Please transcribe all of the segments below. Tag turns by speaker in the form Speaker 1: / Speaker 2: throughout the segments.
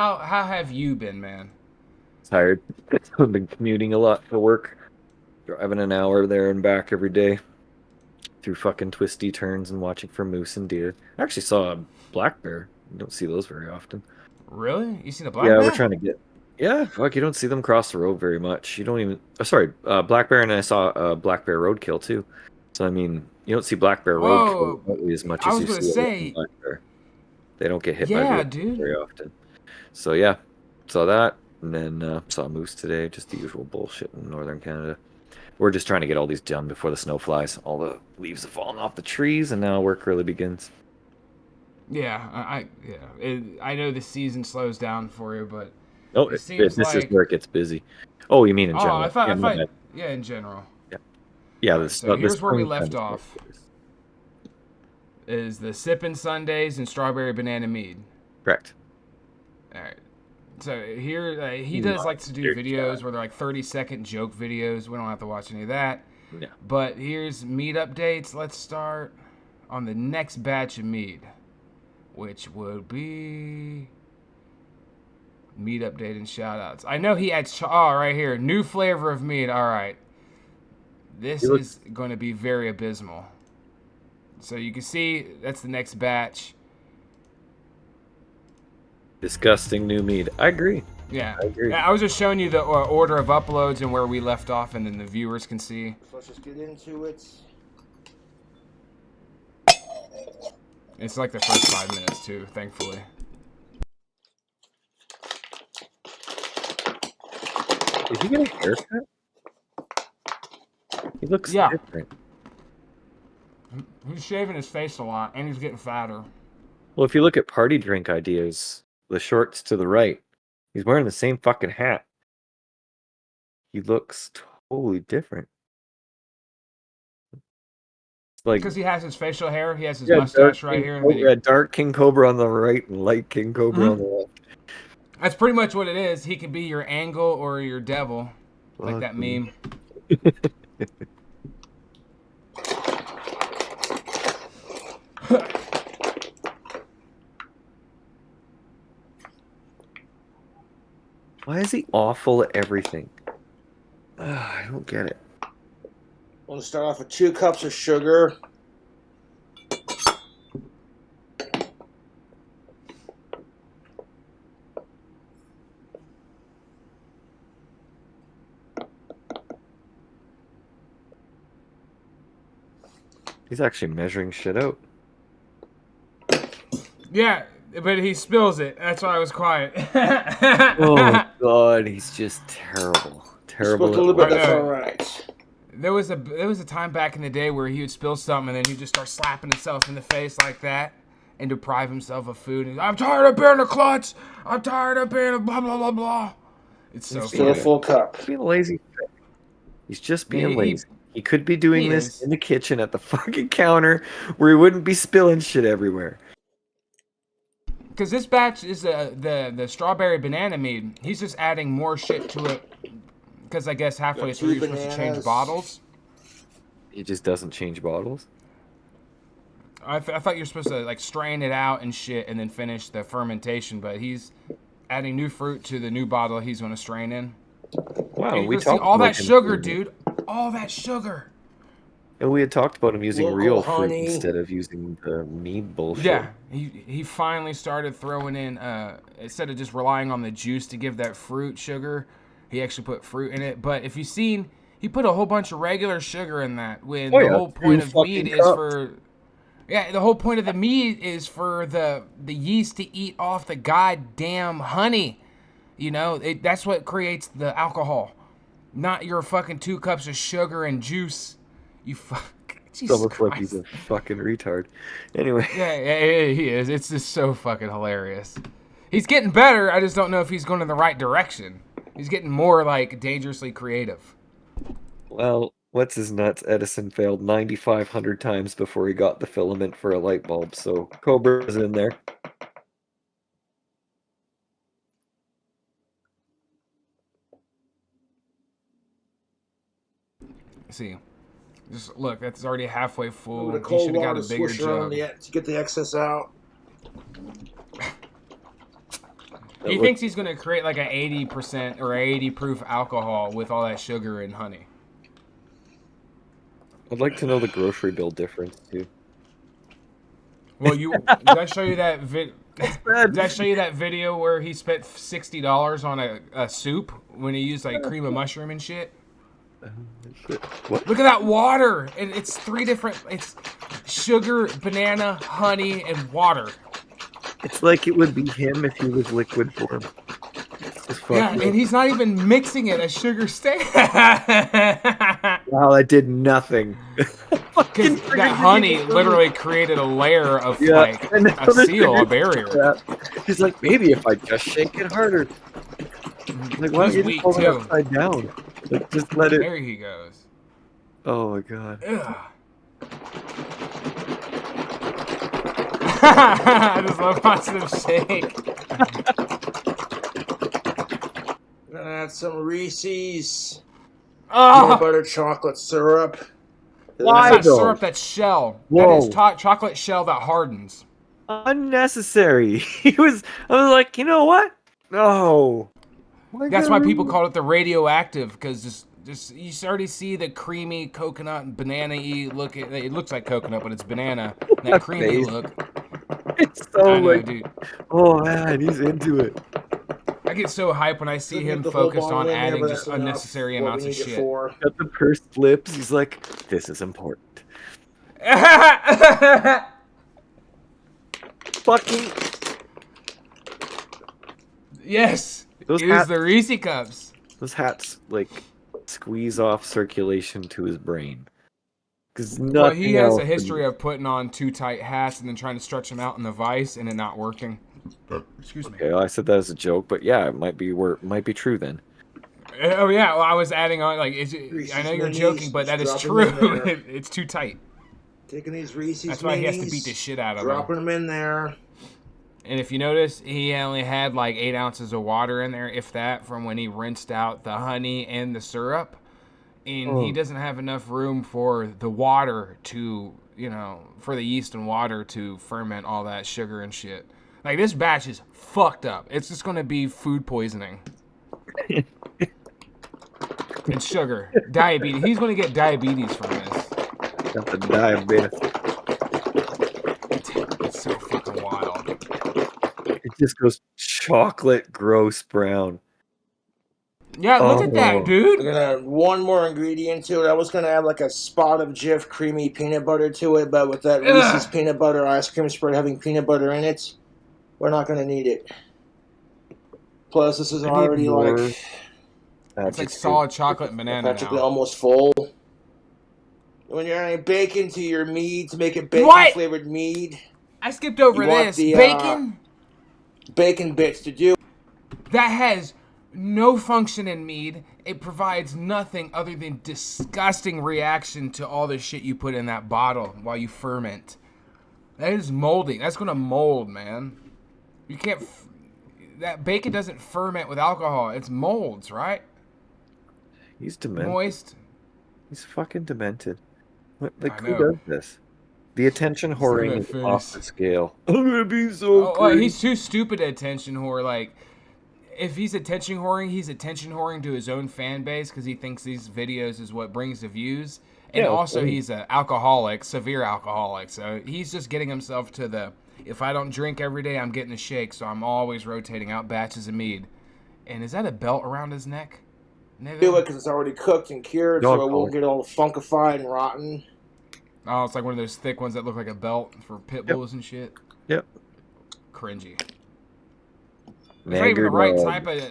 Speaker 1: how have you been, man?
Speaker 2: Tired. I've been commuting a lot for work, driving an hour there and back every day through fucking twisty turns and watching for moose and deer. I actually saw a black bear. You don't see those very often.
Speaker 1: Really? You seen a black
Speaker 2: Yeah, we're
Speaker 1: bear?
Speaker 2: trying to get. Yeah, fuck, you don't see them cross the road very much. You don't even. Oh, sorry, black bear, and I saw black bear roadkill too. So I mean, you don't see black bear roadkill
Speaker 1: Oh,
Speaker 2: remotely as much
Speaker 1: I
Speaker 2: as
Speaker 1: was
Speaker 2: you
Speaker 1: gonna
Speaker 2: see a lion
Speaker 1: say,
Speaker 2: black bear. They don't get hit by
Speaker 1: yeah,
Speaker 2: vehicles
Speaker 1: dude.
Speaker 2: very often. So yeah, saw that, and then saw a moose today. Just the usual bullshit in northern Canada. We're just trying to get all these done before the snow flies. All the leaves have fallen off the trees, and now work really begins.
Speaker 1: Yeah, I know the season slows down for you, but
Speaker 2: Oh,
Speaker 1: it seems
Speaker 2: this is
Speaker 1: like.
Speaker 2: where it gets busy. Oh, you mean in
Speaker 1: Oh,
Speaker 2: general? Yeah,
Speaker 1: I
Speaker 2: my
Speaker 1: thought,
Speaker 2: bad.
Speaker 1: yeah, in general.
Speaker 2: Yeah, yeah.
Speaker 1: All right, so
Speaker 2: The
Speaker 1: here's where we
Speaker 2: springtime
Speaker 1: left
Speaker 2: is more
Speaker 1: off.
Speaker 2: serious.
Speaker 1: Is the sipping Sundays and strawberry banana mead.
Speaker 2: Correct.
Speaker 1: All right. So here he does like to do
Speaker 2: Monster
Speaker 1: videos where they're like 30-second joke videos. We don't have to watch any of that.
Speaker 2: Yeah.
Speaker 1: But here's mead updates. Let's start on the next batch of mead, which would be mead update and shout outs. I know he adds right here, new flavor of mead. All right.
Speaker 2: He
Speaker 1: This
Speaker 2: looks
Speaker 1: is going to be very abysmal. So you can see that's the next batch.
Speaker 2: disgusting new mead. I agree.
Speaker 1: Yeah.
Speaker 2: I agree.
Speaker 1: Yeah, I was just showing you the order of uploads and where we left off, and then the viewers can see.
Speaker 3: So let's just get into it.
Speaker 1: It's like the first 5 minutes, too, thankfully.
Speaker 2: Did he get a haircut? He looks
Speaker 1: Yeah.
Speaker 2: different.
Speaker 1: He's shaving his face a lot, and he's getting fatter.
Speaker 2: Well, if you look at party drink ideas, the shorts to the right, he's wearing the same fucking hat. He looks totally different. It's like
Speaker 1: Because he has his facial hair, he has his
Speaker 2: yeah,
Speaker 1: mustache right here. And then
Speaker 2: dark King Cobra on the right and light King Cobra on the left.
Speaker 1: that's pretty much what it is. He could be your angle or your devil, like
Speaker 2: Fuck
Speaker 1: that
Speaker 2: me.
Speaker 1: meme.
Speaker 2: Why is he awful at everything? I don't get it.
Speaker 3: I'm going to start off with 2 cups of sugar.
Speaker 2: He's actually measuring shit out.
Speaker 1: Yeah, but he spills it. That's why I was quiet.
Speaker 2: Oh god, he's just terrible. Terrible.
Speaker 3: Spilled a little bit,
Speaker 1: I
Speaker 3: that's
Speaker 1: know.
Speaker 3: all right.
Speaker 1: There was a time back in the day where he would spill something and then he'd just start slapping himself in the face like that and deprive himself of food. And, I'm tired of being a klutz. I'm tired of being a blah blah blah blah. It's so
Speaker 3: Still a
Speaker 1: funny.
Speaker 3: full cup.
Speaker 2: Being lazy. He's just being
Speaker 1: He-
Speaker 2: lazy. He could be doing
Speaker 1: he
Speaker 2: this
Speaker 1: is.
Speaker 2: in the kitchen at the fucking counter where he wouldn't be spilling shit everywhere.
Speaker 1: Because this batch is the strawberry banana mead. He's just adding more shit to it. Because I guess halfway
Speaker 3: Got
Speaker 1: through
Speaker 3: 2
Speaker 1: you're supposed to change
Speaker 3: bananas.
Speaker 1: bottles.
Speaker 2: He just doesn't change bottles.
Speaker 1: I thought you're supposed to like strain it out and shit and then finish the fermentation. But he's adding new fruit to the new bottle he's going to strain in.
Speaker 2: Wow,
Speaker 1: And you
Speaker 2: we
Speaker 1: can see
Speaker 2: talked
Speaker 1: all
Speaker 2: about
Speaker 1: that
Speaker 2: him
Speaker 1: sugar,
Speaker 2: doing-
Speaker 1: dude. All that sugar.
Speaker 2: And we had talked about him using
Speaker 3: Local
Speaker 2: real fruit
Speaker 3: honey.
Speaker 2: instead of using the mead bullshit.
Speaker 1: Yeah, he finally started throwing in instead of just relying on the juice to give that fruit sugar, he actually put fruit in it. But if you've seen, he put a whole bunch of regular sugar in that. When
Speaker 2: Oh,
Speaker 1: the
Speaker 2: yeah,
Speaker 1: whole point
Speaker 2: 2
Speaker 1: of
Speaker 2: fucking
Speaker 1: mead is
Speaker 2: cups.
Speaker 1: for, yeah, the whole point of the mead is for the yeast to eat off the goddamn honey. You know, that's what creates the alcohol, not your fucking 2 cups of sugar and juice. You fuck.
Speaker 2: It's
Speaker 1: Jesus
Speaker 2: almost like he's
Speaker 1: Christ.
Speaker 2: a fucking retard. Anyway,
Speaker 1: Yeah, he is. It's just so fucking hilarious. He's getting better. I just don't know if he's going in the right direction. He's getting more like dangerously creative.
Speaker 2: well, what's his nuts? Edison failed 9,500 times before he got the filament for a light bulb, so Cobra's in there.
Speaker 1: See, just look. That's already halfway
Speaker 3: A
Speaker 1: full.
Speaker 3: little bit of
Speaker 1: He
Speaker 3: cold
Speaker 1: should have got
Speaker 3: water
Speaker 1: a
Speaker 3: to
Speaker 1: bigger
Speaker 3: swish around
Speaker 1: jug.
Speaker 3: to get the excess out.
Speaker 1: He thinks he's gonna create like an 80% or 80 proof alcohol with all that sugar and honey.
Speaker 2: I'd like to know the grocery bill difference too.
Speaker 1: Well, did I show you that did I show you that video where he spent $60 on a soup when he used like cream of mushroom and shit?
Speaker 2: What?
Speaker 1: Look at that water! And it's it's sugar, banana, honey, and water.
Speaker 2: It's like it would be him if he was liquid form.
Speaker 1: Yeah, and he's not even mixing it as sugar stay.
Speaker 2: Wow, that did nothing.
Speaker 1: Because that honey literally created a layer of like a seal, a barrier.
Speaker 2: He's like, maybe if I just shake it harder. Like, why don't you just hold it upside down? Like, just let it.
Speaker 1: There he goes.
Speaker 2: Oh my god.
Speaker 1: Ugh. I just love watching him shake.
Speaker 3: Gonna add some Reese's
Speaker 1: Oh,
Speaker 3: peanut butter chocolate syrup.
Speaker 2: Why
Speaker 1: that's not
Speaker 2: though?
Speaker 1: syrup, that's shell.
Speaker 2: Whoa.
Speaker 1: That is chocolate shell that hardens.
Speaker 2: Unnecessary. I was like, you know what? No.
Speaker 1: That's why people call it the radioactive, because just you already see the creamy coconut and banana-y look. It looks like coconut, but it's banana. That creamy look.
Speaker 2: It's so
Speaker 1: I know,
Speaker 2: like,
Speaker 1: dude.
Speaker 2: oh man, he's into it.
Speaker 1: I get so hyped when I see him focused on adding just unnecessary amounts of shit.
Speaker 2: Got the pursed lips. He's like, this is important. Fucking.
Speaker 1: Yes.
Speaker 2: Those
Speaker 1: Use the Reese cups.
Speaker 2: Those hats like squeeze off circulation to his brain.
Speaker 1: Well, he has a history of putting on too tight hats and then trying to stretch them out in the vise and it not working. Excuse me.
Speaker 2: Okay, well, I said that as a joke, but yeah, it might be true then.
Speaker 1: Oh yeah, well I was adding on like I know you're joking, but that is true. It's too tight.
Speaker 3: Taking these Reese's.
Speaker 1: That's why he has to beat the shit out of them.
Speaker 3: Dropping them in there.
Speaker 1: And if you notice, he only had like 8 ounces of water in there, if that, from when he rinsed out the honey and the syrup. And he doesn't have enough room for the water to, for the yeast and water to ferment all that sugar and shit. Like, this batch is fucked up. It's just going to be food poisoning. And sugar. Diabetes. He's going to get diabetes from this.
Speaker 2: Got the diabetes.
Speaker 1: It's so fucking wild.
Speaker 2: It just goes chocolate gross brown.
Speaker 1: Yeah, look at that, dude.
Speaker 3: I'm gonna add one more ingredient to it. I was gonna add like a spot of Jif creamy peanut butter to it, but with that Reese's peanut butter ice cream spread having peanut butter in it, we're not gonna need it. Plus, this is already like
Speaker 1: it's like solid chocolate and banana
Speaker 3: practically
Speaker 1: now.
Speaker 3: almost full. When you're adding bacon to your mead to make it bacon flavored mead,
Speaker 1: I skipped over this. Bacon
Speaker 3: bits to do.
Speaker 1: That has no function in mead. It provides nothing other than disgusting reaction to all the shit you put in that bottle while you ferment. That is molding. That's gonna mold, man. You can't. That bacon doesn't ferment with alcohol. It's molds, right?
Speaker 2: He's demented.
Speaker 1: Moist.
Speaker 2: He's fucking demented. Like, who does this? The attention whoring is off the scale. I'm gonna be so
Speaker 1: well, he's too stupid to attention whore. Like, if he's attention whoring to his own fan base because he thinks these videos is what brings the views. And also he's an alcoholic, severe alcoholic. So he's just getting himself to the, if I don't drink every day, I'm getting a shake. So I'm always rotating out batches of mead. And is that a belt around his neck?
Speaker 3: Do it because it's already cooked and cured, so it won't get all funkified and rotten.
Speaker 1: Oh, it's like one of those thick ones that look like a belt for pit bulls and shit.
Speaker 2: Yep.
Speaker 1: Cringy. It's not even the right type of.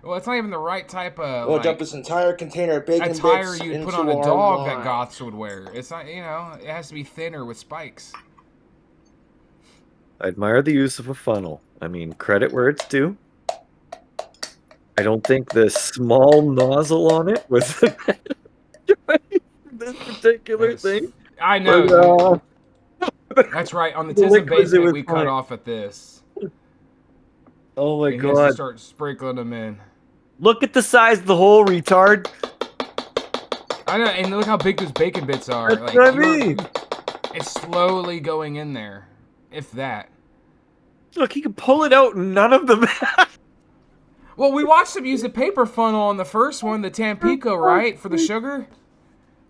Speaker 1: Well, it's not even the right type of.
Speaker 3: We'll dump this entire container of bacon
Speaker 1: attire
Speaker 3: bits
Speaker 1: you'd put
Speaker 3: into
Speaker 1: on a dog
Speaker 3: wine.
Speaker 1: that goths would wear. It's not, it has to be thinner with spikes.
Speaker 2: I admire the use of a funnel. I mean, credit where it's due. I don't think the small nozzle on it was this particular thing.
Speaker 1: I know. But, that's right. On the Tism basement, we cut off at this.
Speaker 2: Oh my god!
Speaker 1: He has to start sprinkling them in.
Speaker 2: Look at the size of the hole, retard.
Speaker 1: I know, and look how big those bacon bits are.
Speaker 2: That's what I mean.
Speaker 1: It's slowly going in there, if that.
Speaker 2: Look, he can pull it out and none of them.
Speaker 1: Well, we watched him use a paper funnel on the first one, the Tampico, right, for the sugar.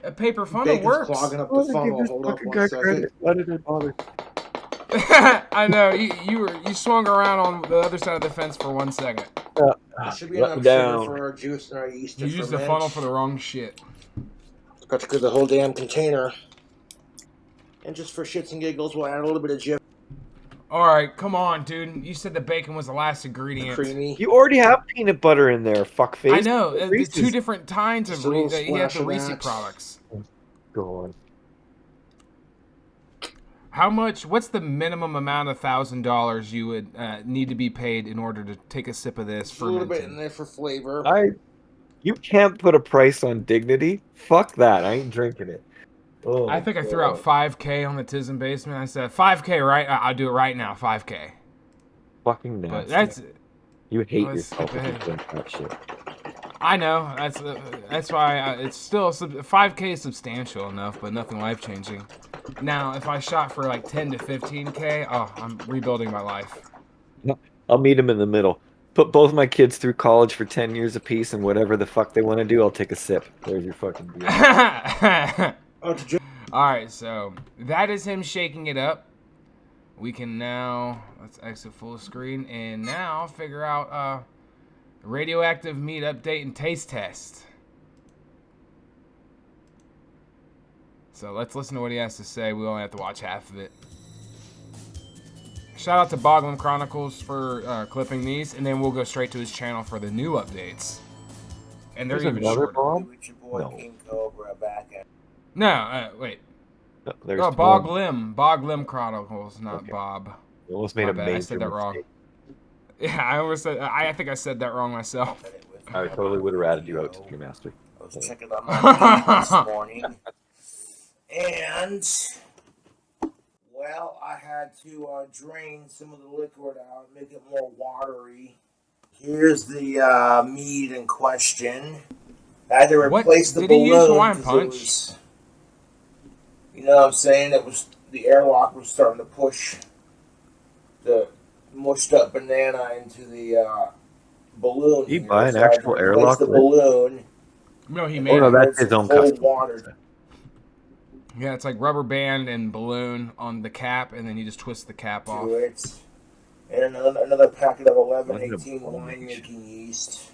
Speaker 1: A paper funnel
Speaker 3: Bacon's
Speaker 1: works.
Speaker 3: clogging up the funnel. Hold up one second.
Speaker 2: Why did I bother?
Speaker 1: I know you swung around on the other side of the fence for 1 second.
Speaker 3: There should be enough sugar for our juice and our yeast to
Speaker 1: You used the
Speaker 3: ferment.
Speaker 1: funnel for the wrong shit.
Speaker 3: Got to cook the whole damn container. And just for shits and giggles, we'll add a little bit of Jif
Speaker 1: All right, come on, dude. You said the bacon was the last ingredient.
Speaker 3: creamy.
Speaker 2: You already have peanut butter in there, fuckface.
Speaker 1: I know. The
Speaker 2: Reese's.
Speaker 1: two different kinds
Speaker 3: Just
Speaker 1: of
Speaker 3: a little
Speaker 1: you have the
Speaker 3: splash of
Speaker 1: Reese
Speaker 3: that.
Speaker 1: products.
Speaker 2: Go on.
Speaker 1: How much? What's the minimum amount of $1,000 you would need to be paid in order to take a sip of this?
Speaker 3: Just a little bit in there for flavor.
Speaker 2: You can't put a price on dignity. Fuck that. I ain't drinking it. Oh,
Speaker 1: I think I threw out $5K on the Tism basement. I said $5K, right? I'll do it right now. $5K.
Speaker 2: fucking nasty.
Speaker 1: But that's.
Speaker 2: You hate
Speaker 1: let's
Speaker 2: yourself
Speaker 1: skip
Speaker 2: if you
Speaker 1: ahead.
Speaker 2: drink that shit.
Speaker 1: I know. That's why it's still 5K is substantial enough, but nothing life changing. Now, if I shot for like 10 to 15K, oh, I'm rebuilding my life.
Speaker 2: I'll meet him in the middle. Put both my kids through college for 10 years apiece, and whatever the fuck they want to do, I'll take a sip. There's your fucking deal.
Speaker 1: All right, so that is him shaking it up. We can now let's exit full screen and now figure out radioactive meat update and taste test. So let's listen to what he has to say. We only have to watch half of it. Shout out to Boglum Chronicles for clipping these, and then we'll go straight to his channel for the new updates. And they're
Speaker 2: There's
Speaker 1: even
Speaker 2: another
Speaker 1: shorter.
Speaker 2: bomb?
Speaker 3: With your boy
Speaker 2: No.
Speaker 3: King Cobra back at.
Speaker 1: No, wait.
Speaker 2: No, there's
Speaker 1: Oh,
Speaker 2: one.
Speaker 1: Boglum Chronicles, not
Speaker 2: Okay.
Speaker 1: Bob.
Speaker 2: You almost made
Speaker 1: My
Speaker 2: a
Speaker 1: bad,
Speaker 2: major
Speaker 1: I said that wrong.
Speaker 2: mistake.
Speaker 1: Yeah, I almost said. I think I said that wrong myself.
Speaker 2: I totally would have ratted you out to your master.
Speaker 3: I was checking on my feed this morning, and well, I had to drain some of the liquid out, make it more watery. Here's the mead in question. I had to
Speaker 1: What?
Speaker 3: replace the
Speaker 1: Did he use
Speaker 3: balloon
Speaker 1: Hawaiian
Speaker 3: 'cause
Speaker 1: Punch?
Speaker 3: it was, you know what I'm saying? It was the airlock was starting to push the mushed up banana into the balloon.
Speaker 2: You
Speaker 3: here,
Speaker 2: buy an
Speaker 3: so I had to
Speaker 2: actual
Speaker 3: replace
Speaker 2: airlock
Speaker 3: the
Speaker 2: lid?
Speaker 3: balloon.
Speaker 1: No, he
Speaker 3: And
Speaker 1: made
Speaker 2: Oh, no,
Speaker 1: it.
Speaker 2: that's
Speaker 3: it's
Speaker 2: his own
Speaker 3: cold
Speaker 2: custom.
Speaker 3: water.
Speaker 1: Yeah, it's like rubber band and balloon on the cap, and then you just twist the cap off.
Speaker 3: To it. And another packet of 11,
Speaker 2: What an
Speaker 3: 18
Speaker 2: abomination.
Speaker 3: winemaking yeast.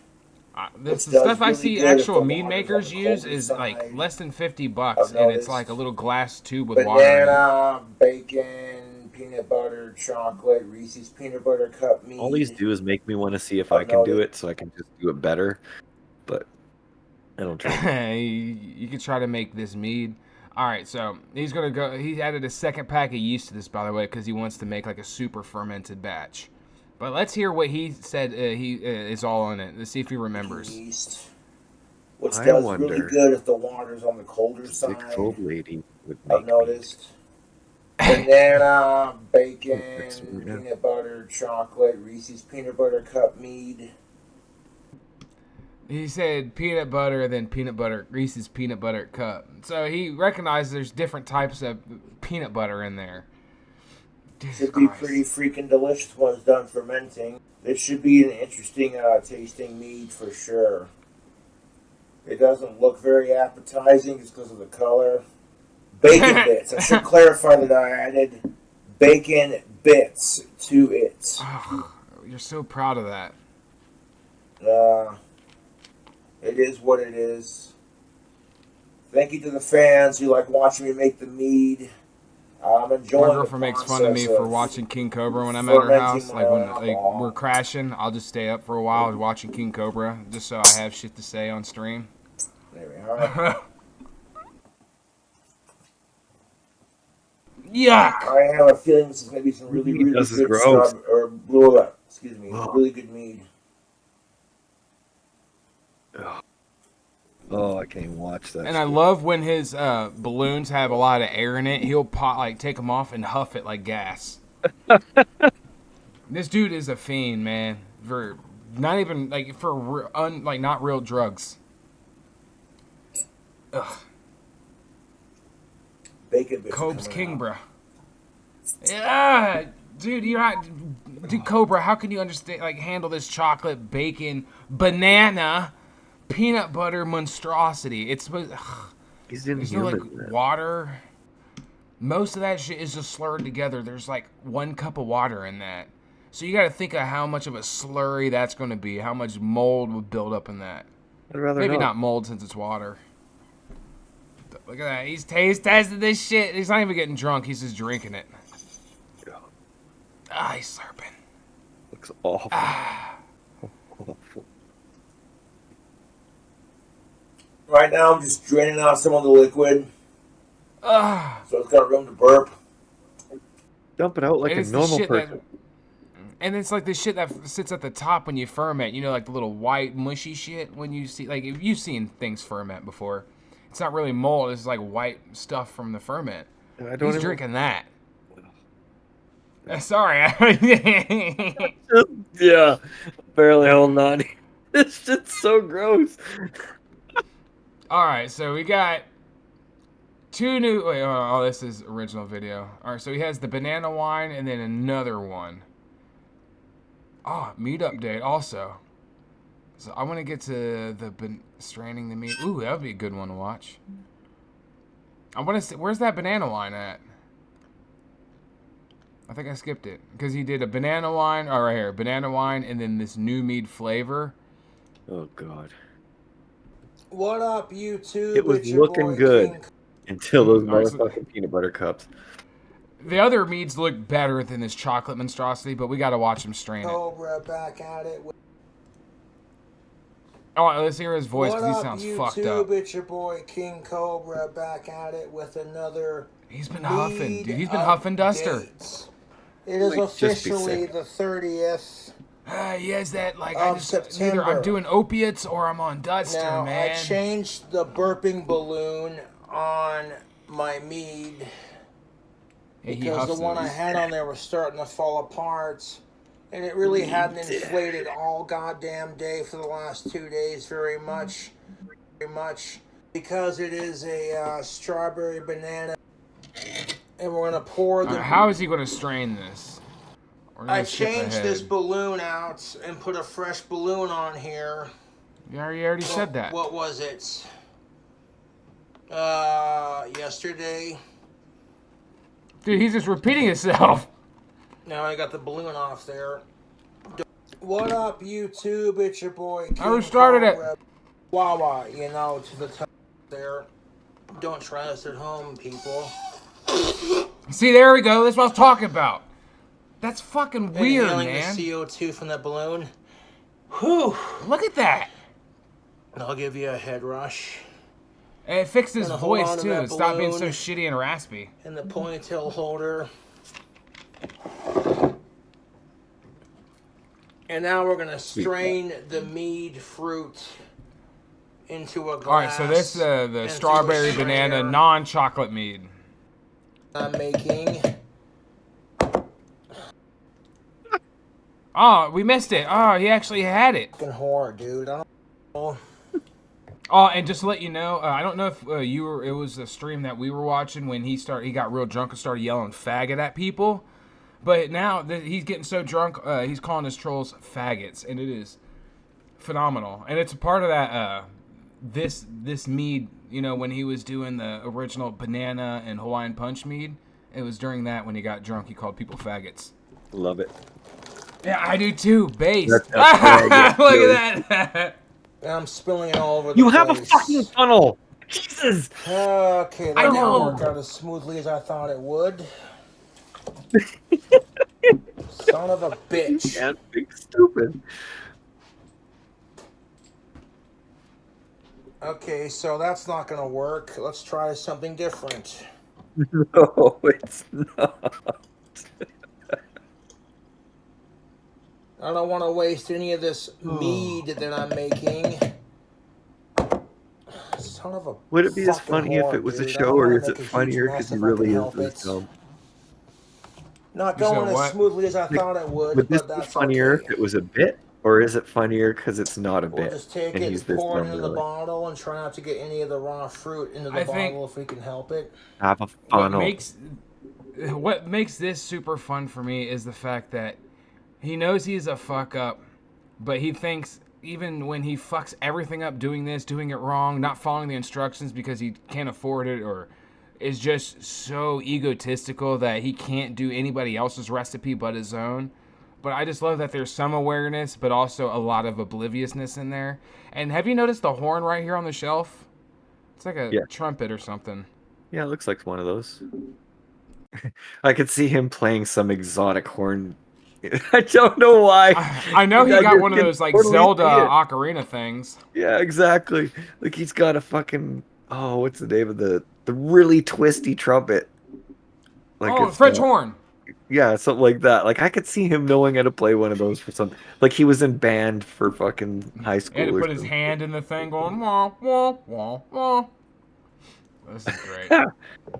Speaker 1: The
Speaker 3: Which
Speaker 1: stuff
Speaker 3: does
Speaker 1: I
Speaker 3: really
Speaker 1: see
Speaker 3: good if
Speaker 1: actual
Speaker 3: the
Speaker 1: mead
Speaker 3: water's
Speaker 1: makers
Speaker 3: on the
Speaker 1: use
Speaker 3: colder
Speaker 1: is
Speaker 3: side.
Speaker 1: like less than $50,
Speaker 3: I've
Speaker 1: and it's
Speaker 3: noticed.
Speaker 1: like a little glass tube with water in it.
Speaker 3: Banana, bacon, peanut butter, chocolate, Reese's peanut butter cup mead.
Speaker 2: All these do is make me want to see if I can do it so I can just do it better. But I don't try.
Speaker 1: You could try to make this mead. All right, so he's gonna go. He added a second pack of yeast to this, by the way, because he wants to make like a super fermented batch. But let's hear what he said. He is all on it. Let's see if he remembers.
Speaker 3: Yeast. Which
Speaker 2: I
Speaker 3: does
Speaker 2: wonder
Speaker 3: really good if the water's on the colder
Speaker 2: This
Speaker 3: side.
Speaker 2: old lady would
Speaker 3: I've
Speaker 2: make
Speaker 3: noticed. Banana, bacon,
Speaker 2: That's weird, yeah.
Speaker 3: peanut butter, chocolate, Reese's peanut butter cup mead.
Speaker 1: He said peanut butter, then Reese's peanut butter cup. So he recognized there's different types of peanut butter in there. Jesus
Speaker 3: Should be
Speaker 1: Christ.
Speaker 3: pretty freaking delicious when it's done fermenting. This should be an interesting tasting mead for sure. It doesn't look very appetizing just because of the color. Bacon bits. I should clarify that I added bacon bits to it.
Speaker 1: Oh, you're so proud of that.
Speaker 3: It is what it is. Thank you to the fans who like watching me make the mead. I'm enjoying
Speaker 1: My girlfriend makes fun of me for watching King Cobra when I'm at her house. Like when we're crashing, I'll just stay up for a while watching King Cobra just so I have shit to say on stream.
Speaker 3: There we are.
Speaker 1: Yuck!
Speaker 3: I have a feeling this is going to be some really, really
Speaker 2: This is
Speaker 3: good
Speaker 2: gross.
Speaker 3: stuff. Or blah, excuse me,
Speaker 2: Ugh.
Speaker 3: really good mead.
Speaker 2: Oh, I can't even watch that.
Speaker 1: And I love when his balloons have a lot of air in it. He'll take them off and huff it like gas. This dude is a fiend, man. For not even like for not real drugs. Ugh.
Speaker 3: Bacon bits.
Speaker 1: Cobes
Speaker 3: coming
Speaker 1: King,
Speaker 3: out.
Speaker 1: bruh. Yeah, Dude, you're not. Dude, Cobra, how can you understand, like, handle this chocolate, bacon, banana, peanut butter monstrosity? It's. Ugh,
Speaker 2: He's
Speaker 1: there's no, like,
Speaker 2: inhuman, man.
Speaker 1: water. Most of that shit is just slurred together. There's, like, 1 cup of water in that. So you gotta think of how much of a slurry that's gonna be, how much mold would build up in that.
Speaker 2: I'd rather
Speaker 1: Maybe
Speaker 2: not.
Speaker 1: not mold since it's water. Look at that. He's tasting this shit. He's not even getting drunk. He's just drinking it. Ah, he's slurping.
Speaker 2: Looks awful. Awful.
Speaker 3: Right now, I'm just draining out some of the liquid,
Speaker 1: Ah.
Speaker 3: so it's got room to burp.
Speaker 2: Dump it out like
Speaker 1: And
Speaker 2: a
Speaker 1: it's the
Speaker 2: normal
Speaker 1: shit
Speaker 2: person.
Speaker 1: And it's like the shit that sits at the top when you ferment. You know, like the little white, mushy shit when you see, like, if you've seen things ferment before. It's not really mold. It's like white stuff from the ferment.
Speaker 2: I don't
Speaker 1: He's
Speaker 2: even...
Speaker 1: drinking that. Sorry.
Speaker 2: Yeah, barely holding on. This shit's so gross.
Speaker 1: All right, so we got 2 new. Wait, oh, this is original video. All right, so he has the banana wine and then another one. Oh, meat update also. So I want to get to the straining the meat. Ooh, that would be a good one to watch. I want to see, where's that banana wine at? I think I skipped it because he did a banana wine. Oh, right here, banana wine, and then this new mead flavor.
Speaker 2: Oh god.
Speaker 3: What up, YouTube?
Speaker 2: It was
Speaker 3: It's your
Speaker 2: looking
Speaker 3: boy,
Speaker 2: good
Speaker 3: King
Speaker 2: until those
Speaker 1: Alright, so-
Speaker 2: motherfucking peanut butter cups.
Speaker 1: The other meads look better than this chocolate monstrosity, but we got to watch him strain it.
Speaker 3: Cobra back at it.
Speaker 1: Oh, let's hear his voice
Speaker 3: What
Speaker 1: because he
Speaker 3: up,
Speaker 1: sounds
Speaker 3: YouTube?
Speaker 1: fucked up.
Speaker 3: It's your boy, King Cobra, back at it with another.
Speaker 1: He's been huffing,
Speaker 3: mead
Speaker 1: dude. He's been huffing duster.
Speaker 3: update. It is
Speaker 2: Might just be
Speaker 3: officially
Speaker 2: sick.
Speaker 3: the 30th.
Speaker 1: He has that, like,
Speaker 3: Of
Speaker 1: either
Speaker 3: September.
Speaker 1: I'm doing opiates or I'm on duster,
Speaker 3: Now,
Speaker 1: man.
Speaker 3: I changed the burping balloon on my mead
Speaker 1: Yeah, he
Speaker 3: because
Speaker 1: huffs
Speaker 3: the one I
Speaker 1: those.
Speaker 3: had on there was starting to fall apart. And it really hadn't inflated all goddamn day for the last 2 days very much. Because it is a strawberry banana. And we're going to pour the...
Speaker 1: How is he going to strain this? We're gonna
Speaker 3: I
Speaker 1: skip
Speaker 3: changed
Speaker 1: ahead.
Speaker 3: this balloon out and put a fresh balloon on here.
Speaker 1: You already said that.
Speaker 3: What was it? Yesterday.
Speaker 1: Dude, he's just repeating himself.
Speaker 3: Now I got the balloon off there. What up, YouTube? It's your boy, King
Speaker 1: I restarted it.
Speaker 3: Cobra. Wawa, you know, to the top there. Don't try this at home, people.
Speaker 1: See, there we go. That's what I was talking about. That's fucking weird,
Speaker 3: Inhaling
Speaker 1: man.
Speaker 3: the CO2 from that balloon. Whew.
Speaker 1: Look at that.
Speaker 3: I'll give you a head rush.
Speaker 1: And it fixed his
Speaker 3: Gonna hold on
Speaker 1: voice,
Speaker 3: to
Speaker 1: too.
Speaker 3: that
Speaker 1: It stopped being so
Speaker 3: balloon.
Speaker 1: shitty and raspy.
Speaker 3: And the ponytail holder. And now we're gonna strain the mead fruit into a glass.
Speaker 1: All right, so this the
Speaker 3: into a
Speaker 1: strawberry banana
Speaker 3: strainer.
Speaker 1: non-chocolate mead.
Speaker 3: I'm making.
Speaker 1: Oh, we missed it. Oh, he actually had it.
Speaker 3: Fucking whore, dude. I don't know.
Speaker 1: Oh, and just to let you know, I don't know if you were. It was a stream that we were watching when he got real drunk and started yelling "faggot" at people. But now that he's getting so drunk, he's calling his trolls faggots, and it is phenomenal. And it's a part of that this mead. You know, when he was doing the original banana and Hawaiian punch mead, it was during that when he got drunk. He called people faggots.
Speaker 2: Love it.
Speaker 1: Yeah, I do too. Based.
Speaker 2: That's faggot,
Speaker 1: Look
Speaker 2: really.
Speaker 1: at that.
Speaker 3: And I'm spilling it all over the
Speaker 2: You
Speaker 3: place.
Speaker 2: have a fucking funnel! Jesus!
Speaker 3: Okay, that
Speaker 1: I
Speaker 3: didn't
Speaker 1: know.
Speaker 3: work out as smoothly as I thought it would. Son of a bitch.
Speaker 2: Can't be stupid.
Speaker 3: Okay, so that's not gonna work. Let's try something different.
Speaker 2: No, it's not.
Speaker 3: I don't want to waste any of this mead that I'm making. Son of a
Speaker 2: Would it be as
Speaker 3: fucking
Speaker 2: funny if
Speaker 3: whore,
Speaker 2: it was a
Speaker 3: dude. I
Speaker 2: show,
Speaker 3: don't
Speaker 2: or
Speaker 3: wanna
Speaker 2: is it
Speaker 3: make a huge
Speaker 2: funnier
Speaker 3: mess
Speaker 2: because he
Speaker 3: if I can
Speaker 2: really is
Speaker 3: help
Speaker 2: this
Speaker 3: it.
Speaker 2: dumb?
Speaker 3: Not
Speaker 1: You said
Speaker 3: going as
Speaker 1: what?
Speaker 3: smoothly as I thought it would,
Speaker 2: Would this
Speaker 3: but
Speaker 2: be
Speaker 3: that's
Speaker 2: funnier
Speaker 3: okay.
Speaker 2: if it was a bit, or is it funnier because it's not a
Speaker 3: We'll
Speaker 2: bit?
Speaker 3: just take
Speaker 2: and
Speaker 3: it
Speaker 2: he's
Speaker 3: and
Speaker 2: this
Speaker 3: pour it
Speaker 2: dumb,
Speaker 3: into the
Speaker 2: really?
Speaker 3: bottle and try not to get any of the raw fruit into the
Speaker 1: I think-
Speaker 3: bottle if we can help it.
Speaker 2: Have a
Speaker 1: What
Speaker 2: funnel.
Speaker 1: makes what makes this super fun for me is the fact that he knows he's a fuck up, but he thinks even when he fucks everything up doing this, doing it wrong, not following the instructions because he can't afford it or is just so egotistical that he can't do anybody else's recipe but his own. But I just love that there's some awareness, but also a lot of obliviousness in there. And have you noticed the horn right here on the shelf? It's like a
Speaker 2: Yeah.
Speaker 1: trumpet or something.
Speaker 2: Yeah, it looks like one of those. I could see him playing some exotic horn. I don't know why.
Speaker 1: I know he
Speaker 2: I
Speaker 1: got
Speaker 2: just
Speaker 1: one of
Speaker 2: can
Speaker 1: those like
Speaker 2: totally
Speaker 1: Zelda
Speaker 2: see it.
Speaker 1: ocarina things.
Speaker 2: Yeah, exactly. Like he's got a fucking what's the name of the really twisty trumpet? Like
Speaker 1: Oh,
Speaker 2: it's
Speaker 1: French horn.
Speaker 2: yeah, something like that. Like I could see him knowing how to play one of those for something. Like he was in band for fucking high
Speaker 1: He had to
Speaker 2: school or
Speaker 1: put his
Speaker 2: something.
Speaker 1: hand in the thing going wah wah wah wah. This is great.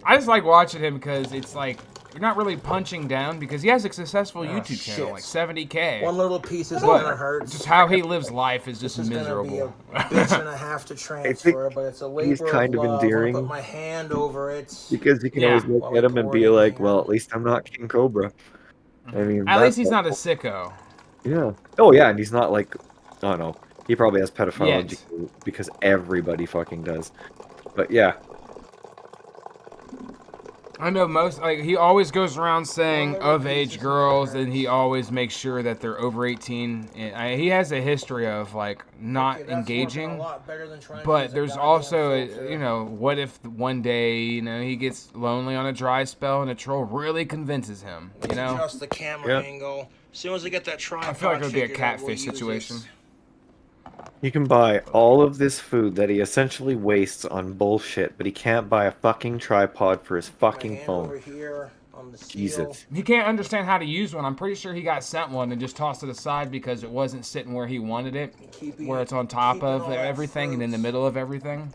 Speaker 1: I just like watching him because it's like you're not really punching down because he has a successful YouTube channel, like 70K.
Speaker 3: One little piece isn't
Speaker 1: But
Speaker 3: gonna hurt.
Speaker 1: just how he lives life is just
Speaker 3: This is
Speaker 1: miserable.
Speaker 3: gonna be a bitch and a half to transfer, but it's a
Speaker 2: he's
Speaker 3: labor
Speaker 2: kind
Speaker 3: of
Speaker 2: of
Speaker 3: love. I
Speaker 2: endearing
Speaker 3: put my hand over it.
Speaker 2: because you can
Speaker 1: Yeah.
Speaker 2: always look
Speaker 3: While
Speaker 2: at
Speaker 3: we
Speaker 2: him and
Speaker 3: pour
Speaker 2: be
Speaker 3: it in
Speaker 2: like,
Speaker 3: here.
Speaker 2: well, at least I'm not King Cobra. I mean,
Speaker 1: At
Speaker 2: that's
Speaker 1: least he's not a sicko.
Speaker 2: yeah. Oh yeah, and he's not like, oh no, he probably has pedophile
Speaker 1: Yet.
Speaker 2: because everybody fucking does. But yeah,
Speaker 1: I know most, like, he always goes around saying
Speaker 3: One little
Speaker 1: of age
Speaker 3: piece
Speaker 1: girls,
Speaker 3: isn't
Speaker 1: and he always makes sure that they're over 18. And he has a history of, like, not
Speaker 3: Okay, that's working a
Speaker 1: engaging.
Speaker 3: lot better than trying to
Speaker 1: But
Speaker 3: use a
Speaker 1: there's
Speaker 3: goddamn
Speaker 1: also,
Speaker 3: filter.
Speaker 1: you know, what if one day, you know, he gets lonely on a dry spell and a troll really convinces him, you know?
Speaker 3: Adjust the camera
Speaker 2: Yeah.
Speaker 3: angle. As soon as I get that tripod
Speaker 1: I feel like it would be a
Speaker 3: figured out, we'll
Speaker 1: catfish
Speaker 3: use
Speaker 1: situation.
Speaker 3: it.
Speaker 2: he can buy all of this food that he essentially wastes on bullshit, but he can't buy a fucking tripod for his
Speaker 3: My
Speaker 2: fucking
Speaker 3: hand
Speaker 2: phone.
Speaker 3: over here on the steel.
Speaker 2: Jesus.
Speaker 1: He can't understand how to use one. I'm pretty sure he got sent one and just tossed it aside because it wasn't sitting where he wanted it, where it's on top of everything and in the middle of everything.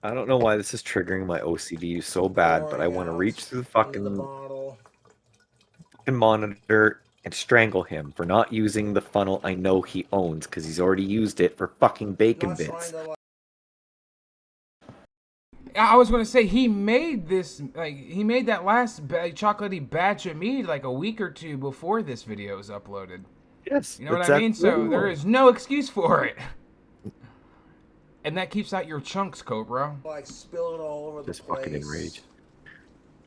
Speaker 2: I don't know why this is triggering my OCD so bad, but I want to reach through the fucking monitor and strangle him for not using the funnel I know he owns because he's already used it for fucking bacon bits.
Speaker 1: I was going to say he made this, like, he made that last chocolatey batch of mead like a week or two before this video was uploaded.
Speaker 2: Yes,
Speaker 1: You know what I mean? So there is no excuse for it. And that keeps out your chunks, Cobra.
Speaker 3: Like spill it all over the
Speaker 2: Just
Speaker 3: place.
Speaker 2: fucking enraged.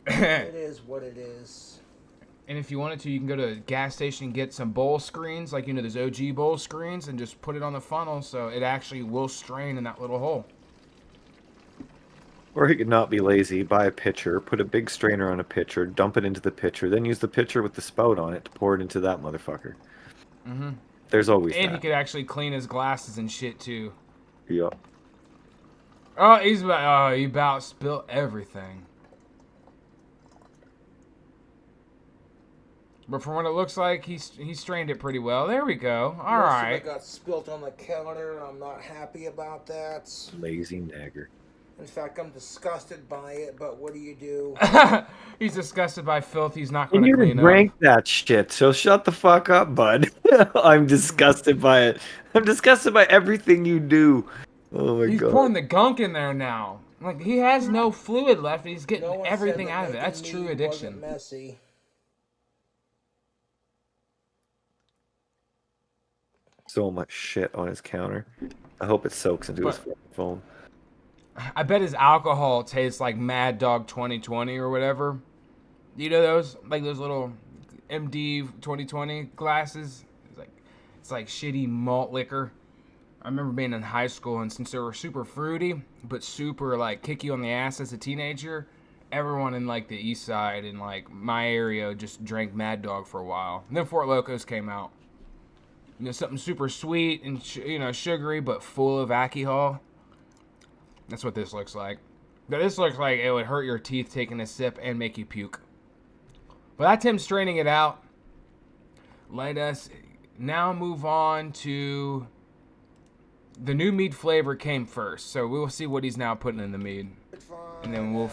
Speaker 3: It is what it is.
Speaker 1: And if you wanted to, you can go to a gas station and get some bowl screens, like, you know, those OG bowl screens, and just put it on the funnel so it actually will strain in that little hole.
Speaker 2: Or he could not be lazy, buy a pitcher, put a big strainer on a pitcher, dump it into the pitcher, then use the pitcher with the spout on it to pour it into that motherfucker.
Speaker 1: Mm-hmm.
Speaker 2: There's always
Speaker 1: And
Speaker 2: that.
Speaker 1: he could actually clean his glasses and shit, too.
Speaker 2: Yep.
Speaker 1: Oh, he about spilled everything. But from what it looks like, he strained it pretty well. There we go. All right.
Speaker 3: It got spilt on the counter, and I'm not happy about that.
Speaker 2: Lazy nagger.
Speaker 3: In fact, I'm disgusted by it, but what do you do?
Speaker 1: He's disgusted by filth he's not going
Speaker 2: And
Speaker 1: to
Speaker 2: you
Speaker 1: clean
Speaker 2: drank
Speaker 1: up.
Speaker 2: that shit, so shut the fuck up, bud. I'm disgusted by it. I'm disgusted by everything you do. Oh my
Speaker 1: He's
Speaker 2: god.
Speaker 1: pouring the gunk in there now. Like, he has no fluid left. He's getting
Speaker 3: No one
Speaker 1: everything
Speaker 3: said
Speaker 1: out of it.
Speaker 3: making
Speaker 1: That's true
Speaker 3: mead
Speaker 1: addiction.
Speaker 3: wasn't messy.
Speaker 2: So much shit on his counter. I hope it soaks into his phone.
Speaker 1: I bet his alcohol tastes like Mad Dog 2020 or whatever. You know those? Like those little MD 2020 glasses? It's like shitty malt liquor. I remember being in high school, and since they were super fruity, but super, like, kick you on the ass as a teenager, everyone in, like, the east side and, like, my area just drank Mad Dog for a while. And then Fort Locos came out. You know, something super sweet and, you know, sugary, but full of alcohol. That's what this looks like. Now, this looks like it would hurt your teeth taking a sip and make you puke. But that's him straining it out. Let us now move on to... The new mead flavor came first, so we will see what he's now putting in the mead. And then we'll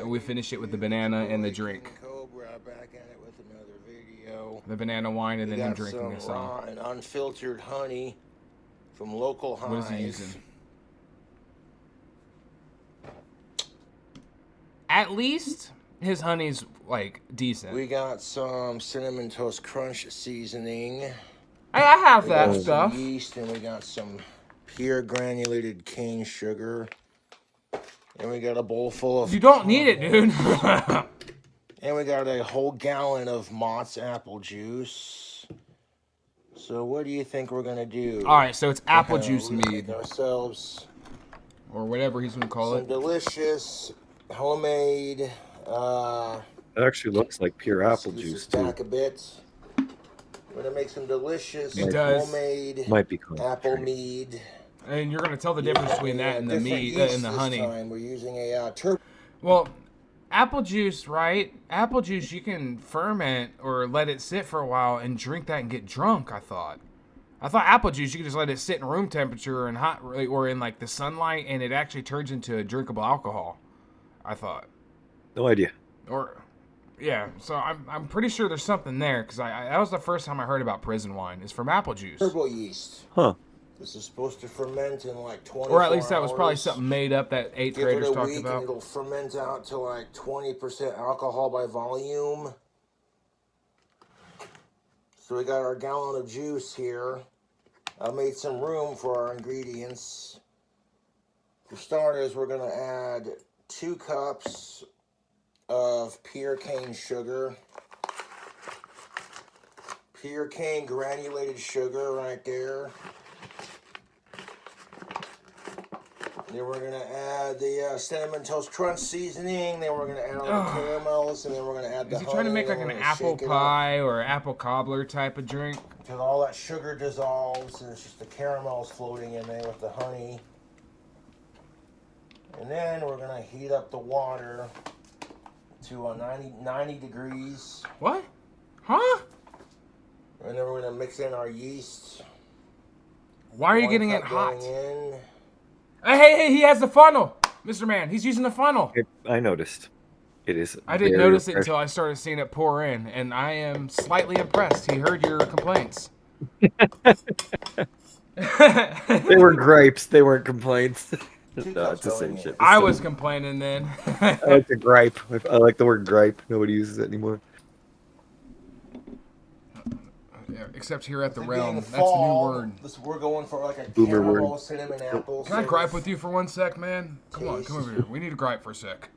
Speaker 1: we finish it with the banana and the drink.
Speaker 3: King Cobra back at it with another video.
Speaker 1: The banana wine and then him drinking
Speaker 3: some
Speaker 1: this all.
Speaker 3: raw and unfiltered honey from local hive.
Speaker 1: What is he using? At least His honey's like decent.
Speaker 3: We got some Cinnamon Toast Crunch seasoning.
Speaker 1: I have
Speaker 3: We
Speaker 1: that
Speaker 3: got some
Speaker 1: stuff.
Speaker 3: yeast, and we got some pure granulated cane sugar. And we got a bowl full of...
Speaker 1: You don't need it, dude.
Speaker 3: And we got a whole gallon of Mott's apple juice. So what do you think we're going to do?
Speaker 1: All right, so it's apple juice
Speaker 3: We're gonna
Speaker 1: mead.
Speaker 3: make ourselves
Speaker 1: Or whatever he's going to call
Speaker 3: some
Speaker 1: it.
Speaker 3: delicious, homemade...
Speaker 2: It actually looks like pure apple
Speaker 3: scoot
Speaker 2: juice
Speaker 3: this
Speaker 2: too.
Speaker 3: back a bit. We're going to make some delicious,
Speaker 1: It does.
Speaker 3: homemade
Speaker 2: Might be
Speaker 3: apple
Speaker 2: concentrate.
Speaker 3: mead.
Speaker 1: And you're going to tell the difference between that and the
Speaker 3: Different
Speaker 1: mead
Speaker 3: yeast
Speaker 1: and the
Speaker 3: this
Speaker 1: honey.
Speaker 3: time. We're using a turbo.
Speaker 1: Well, apple juice, right? Apple juice you can ferment or let it sit for a while and drink that and get drunk, I thought. I thought apple juice you could just let it sit in room temperature and hot or in like the sunlight and it actually turns into a drinkable alcohol. I thought.
Speaker 2: No idea.
Speaker 1: Or yeah, so I'm pretty sure there's something there because that was the first time I heard about prison wine. It's from apple juice.
Speaker 3: Turbo yeast.
Speaker 2: Huh.
Speaker 3: This is supposed to ferment in like 24
Speaker 1: Or at least that was probably
Speaker 3: hours.
Speaker 1: something made up that eighth
Speaker 3: Give it
Speaker 1: graders
Speaker 3: a
Speaker 1: talked
Speaker 3: week
Speaker 1: about.
Speaker 3: and it'll ferment out to like 20% alcohol by volume. So we got our gallon of juice here. I made some room for our ingredients. For starters, we're going to add 2 cups of pure cane sugar. Pure cane granulated sugar right there. Then we're going to add the Cinnamon Toast Crunch seasoning. Then we're going to add all the caramels. And then we're going to add the
Speaker 1: Is he
Speaker 3: honey.
Speaker 1: trying to make like
Speaker 3: and
Speaker 1: an
Speaker 3: we're gonna
Speaker 1: apple
Speaker 3: shake it up
Speaker 1: pie or apple cobbler type of drink?
Speaker 3: until all that sugar dissolves and it's just the caramels floating in there with the honey. And then we're going to heat up the water to 90 degrees.
Speaker 1: What? Huh?
Speaker 3: And then we're going to mix in our yeast.
Speaker 1: Why are you
Speaker 3: 1
Speaker 1: getting it
Speaker 3: cup
Speaker 1: hot?
Speaker 3: going in.
Speaker 1: Hey, he has the funnel. Mr. Man, he's using the funnel.
Speaker 2: I noticed. It is.
Speaker 1: I didn't
Speaker 2: very
Speaker 1: notice it
Speaker 2: refreshing.
Speaker 1: until I started seeing it pour in, and I am slightly impressed. He heard your complaints.
Speaker 2: They were gripes. They weren't complaints.
Speaker 3: 2
Speaker 2: No,
Speaker 3: cups
Speaker 2: it's the same
Speaker 3: going in.
Speaker 2: shit.
Speaker 1: I was complaining then.
Speaker 2: I like the gripe. I like the word gripe. Nobody uses it anymore.
Speaker 1: Yeah, except here at the
Speaker 3: It
Speaker 1: realm.
Speaker 3: being
Speaker 1: That's the new
Speaker 3: fall,
Speaker 1: word.
Speaker 3: We're going for like a
Speaker 2: Boomer
Speaker 3: caramel
Speaker 2: word.
Speaker 3: cinnamon apple.
Speaker 1: Can I gripe with you for 1 sec, man? Come on,
Speaker 3: Taste.
Speaker 1: come over here. We need to gripe for a sec.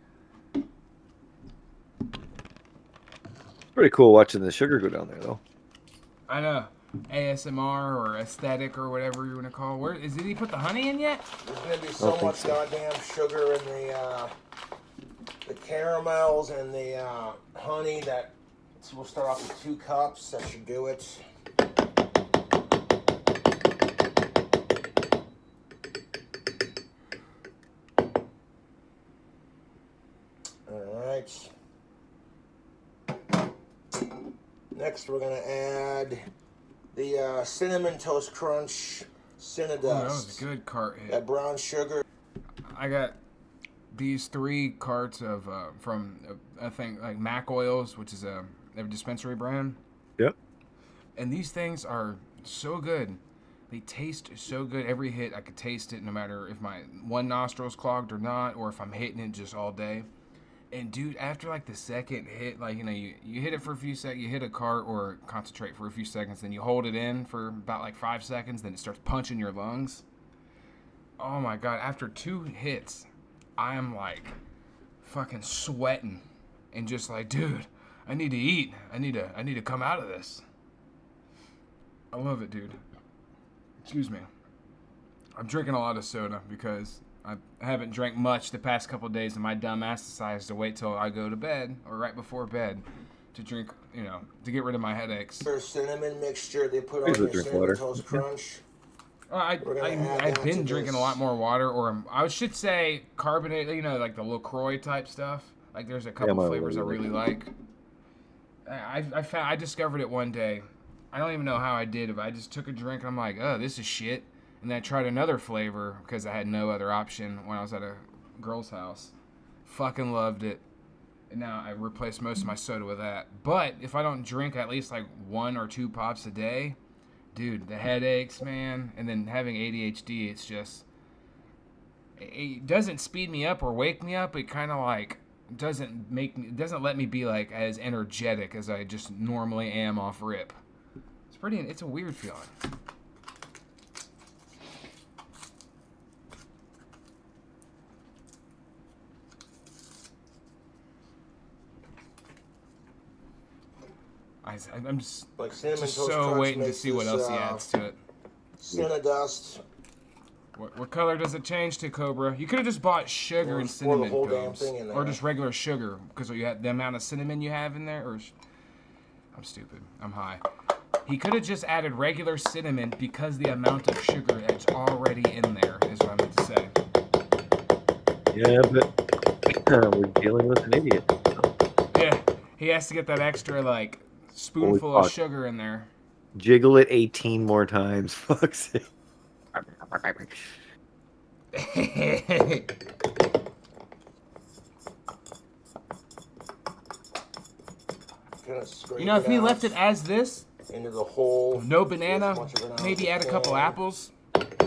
Speaker 2: Pretty cool watching the sugar go down there, though.
Speaker 1: I know. ASMR or aesthetic or whatever you want to call it. Did he put the honey in yet?
Speaker 3: There's gonna be so
Speaker 2: think
Speaker 3: much
Speaker 2: so.
Speaker 3: goddamn sugar in the caramels and the honey that we'll start off with 2 cups. That should do it. All right. Next, we're gonna add the Cinnamon Toast Crunch Cinnadust.
Speaker 1: Oh, that was a good cart hit.
Speaker 3: That brown sugar.
Speaker 1: I got these 3 carts of from I think like Mac Oils, which is a dispensary brand.
Speaker 2: Yep.
Speaker 1: And these things are so good. They taste so good. Every hit, I could taste it no matter if my one nostril's clogged or not, or if I'm hitting it just all day. And dude, after like the second hit, like, you know, you hit it for a few seconds, you hit a cart or concentrate for a few seconds, then you hold it in for about like 5 seconds, then it starts punching your lungs. Oh my God, after 2 hits, I am like fucking sweating and just like, dude, I need to eat. I need to come out of this. I love it, dude. Excuse me. I'm drinking a lot of soda because I haven't drank much the past couple of days, and my dumb ass decides to wait till I go to bed or right before bed to drink, you know, to get rid of my headaches.
Speaker 3: Cinnamon mixture they put on
Speaker 2: Please
Speaker 3: your
Speaker 2: drink
Speaker 3: Cinnamon
Speaker 2: water.
Speaker 3: Toast Crunch.
Speaker 1: I've been drinking a lot more water, or I should say carbonated, you know, like the LaCroix type stuff. Like there's a couple flavors I really like. I discovered it one day. I don't even know how I did it, but I just took a drink and I'm like, oh, this is shit. And then I tried another flavor because I had no other option when I was at a girl's house. Fucking loved it. And now I replaced most of my soda with that. But if I don't drink at least like 1 or 2 pops a day, dude, the headaches, man. And then having ADHD, it's just, it doesn't speed me up or wake me up. It kind of like doesn't let me be like as energetic as I just normally am off rip. It's a weird feeling. I'm just,
Speaker 3: Like Cinnamon
Speaker 1: just
Speaker 3: Toast
Speaker 1: so
Speaker 3: Crunch
Speaker 1: waiting to
Speaker 3: makes
Speaker 1: see what
Speaker 3: this,
Speaker 1: else he adds to it.
Speaker 3: Cinnadust.
Speaker 1: What color does it change to, Cobra? You could have just bought sugar
Speaker 3: Or
Speaker 1: and
Speaker 3: just pour the
Speaker 1: cinnamon
Speaker 3: whole damn
Speaker 1: cubes,
Speaker 3: thing in
Speaker 1: or
Speaker 3: there.
Speaker 1: just regular sugar because you had the amount of cinnamon you have in there. Or I'm stupid. I'm high. He could have just added regular cinnamon because the amount of sugar that's already in there is what I meant to say.
Speaker 2: Yeah, but we're dealing with an idiot.
Speaker 1: Yeah, he has to get that extra like spoonful
Speaker 2: Holy
Speaker 1: of
Speaker 2: fuck.
Speaker 1: sugar in there.
Speaker 2: Jiggle it 18 more times. Fuck's sake.
Speaker 3: Kind of scrape
Speaker 1: You know, if he
Speaker 3: out
Speaker 1: left it as this,
Speaker 3: into the hole.
Speaker 1: no banana,
Speaker 3: As much of it out
Speaker 1: maybe
Speaker 3: as
Speaker 1: add a
Speaker 3: you
Speaker 1: couple
Speaker 3: can.
Speaker 1: apples.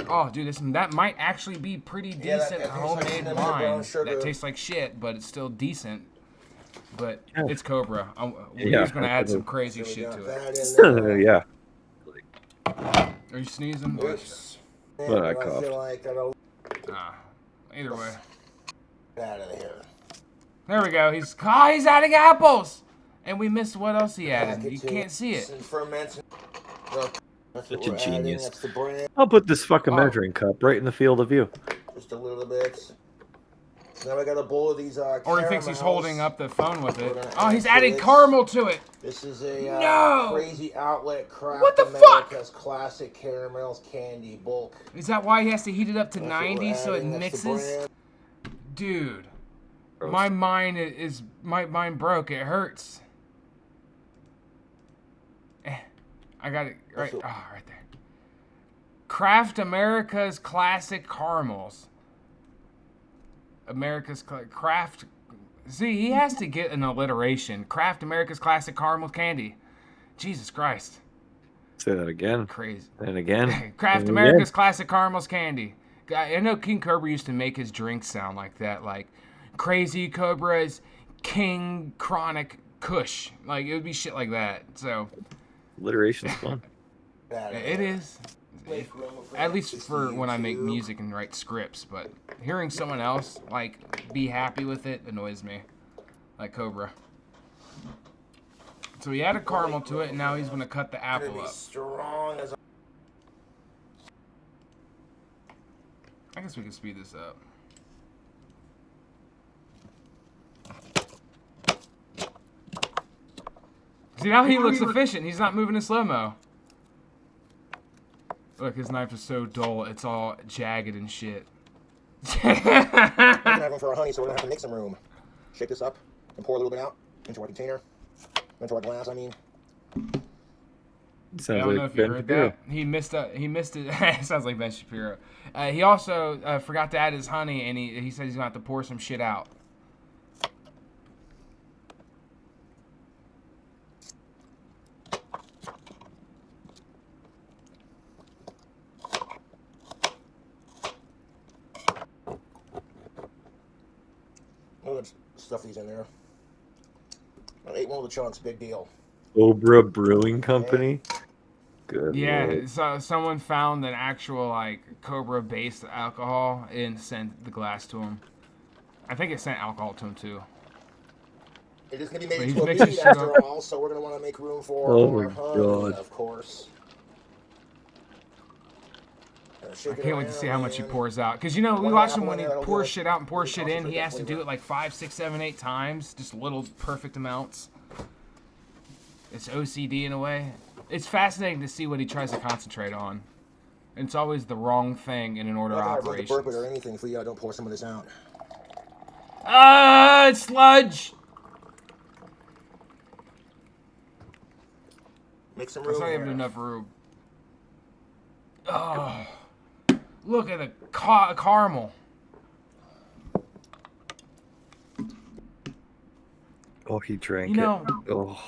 Speaker 1: Oh, dude, that might actually be pretty
Speaker 3: Yeah, that
Speaker 1: decent
Speaker 3: tastes like
Speaker 1: homemade
Speaker 3: cinnamon and brown
Speaker 1: wine.
Speaker 3: sugar.
Speaker 1: That tastes like shit, but it's still decent. But
Speaker 2: Yeah.
Speaker 1: it's Cobra.
Speaker 2: Yeah,
Speaker 1: He's gonna add some
Speaker 2: absolutely.
Speaker 1: crazy
Speaker 3: So we
Speaker 1: shit
Speaker 3: got
Speaker 1: to it.
Speaker 3: that in there.
Speaker 2: Yeah.
Speaker 1: Are you sneezing?
Speaker 3: Oops.
Speaker 2: Well, I
Speaker 3: But I
Speaker 2: coughed.
Speaker 3: feel like I don't
Speaker 1: Either way.
Speaker 3: get out of here.
Speaker 1: There we go. He's adding apples, and we missed what else he added. You can't see it.
Speaker 3: And ferments. That's
Speaker 2: Such
Speaker 3: what
Speaker 2: a
Speaker 3: we're adding.
Speaker 2: genius.
Speaker 3: That's the brand.
Speaker 2: I'll put this fucking
Speaker 1: Oh.
Speaker 2: measuring cup right in the field of view.
Speaker 3: Just a little bit. So now I got a bowl of these
Speaker 1: Or he thinks he's
Speaker 3: caramels.
Speaker 1: holding up the phone with
Speaker 3: We're
Speaker 1: it.
Speaker 3: gonna
Speaker 1: Oh, he's
Speaker 3: add to
Speaker 1: adding
Speaker 3: this.
Speaker 1: caramel to it.
Speaker 3: This is a
Speaker 1: No!
Speaker 3: crazy outlet craft
Speaker 1: What the fuck?
Speaker 3: America's classic caramels candy bulk.
Speaker 1: Is that why he has to heat it up to
Speaker 3: That's what we're
Speaker 1: 90 so it
Speaker 3: adding. That's the
Speaker 1: mixes?
Speaker 3: brand.
Speaker 1: Dude,
Speaker 2: Gross.
Speaker 1: my mind broke. It hurts. I got it right.
Speaker 3: That's
Speaker 1: Oh, right there. Kraft America's classic caramels. Kraft. See, he has to get an alliteration. Kraft America's classic caramel candy. Jesus Christ.
Speaker 2: Say that again.
Speaker 1: Crazy.
Speaker 2: And again.
Speaker 1: Kraft
Speaker 2: and
Speaker 1: America's
Speaker 2: again.
Speaker 1: classic caramels candy. I know King Cobra used to make his drinks sound like that, like Crazy Cobra's King Chronic Kush. Like it would be shit like that. So
Speaker 2: Alliteration's fun.
Speaker 1: it is. At least for when I make music and write scripts, but hearing someone else like be happy with it annoys me. Like Cobra. So he added caramel to it, and now he's gonna cut the apple up.
Speaker 3: Strong as
Speaker 1: I guess we can speed this up. See, now he looks efficient. He's not moving in slow-mo. Look, his knife is so dull. It's all jagged and shit.
Speaker 3: we're gonna have room for our honey, so we're gonna have to make some room. Shake this up and pour a little bit out into our container, into our glass. I mean,
Speaker 2: Sounds
Speaker 1: I don't know
Speaker 2: like
Speaker 1: if you
Speaker 2: Ben
Speaker 1: heard
Speaker 2: Shapiro.
Speaker 1: that. He missed it. Sounds like Ben Shapiro. He also forgot to add his honey, and he said he's gonna have to pour some shit out.
Speaker 3: let's stuff these in there. I ate one of the chunks. Big deal.
Speaker 2: Cobra Brewing Company. Good.
Speaker 1: Yeah,
Speaker 2: Lord.
Speaker 1: so someone found an actual like Cobra-based alcohol and sent the glass to him. I think it sent alcohol to him too.
Speaker 3: It is going to be
Speaker 1: But
Speaker 3: made
Speaker 1: he's
Speaker 3: into a
Speaker 1: mixing
Speaker 3: mead
Speaker 1: shit
Speaker 3: after
Speaker 1: up.
Speaker 3: all, so we're going to want to make room for
Speaker 2: Oh
Speaker 3: our
Speaker 2: my
Speaker 3: honey,
Speaker 2: God.
Speaker 3: of course.
Speaker 1: I can't wait to see how much he pours out. Because, you know, we watch him when he pours shit out and pours shit in. He has to do it like 5, 6, 7, 8 times. Just little perfect amounts. It's OCD in a way. It's fascinating to see what he tries to concentrate on. And it's always the wrong thing in an order of
Speaker 3: I don't
Speaker 1: operations.
Speaker 3: burp it or anything if we don't pour some of this out.
Speaker 1: Ah, it's sludge!
Speaker 3: Make some
Speaker 1: That's
Speaker 3: room
Speaker 1: not
Speaker 3: here.
Speaker 1: even enough room. Oh, look at the caramel.
Speaker 2: Oh, he drank
Speaker 1: You know,
Speaker 2: it. Oh,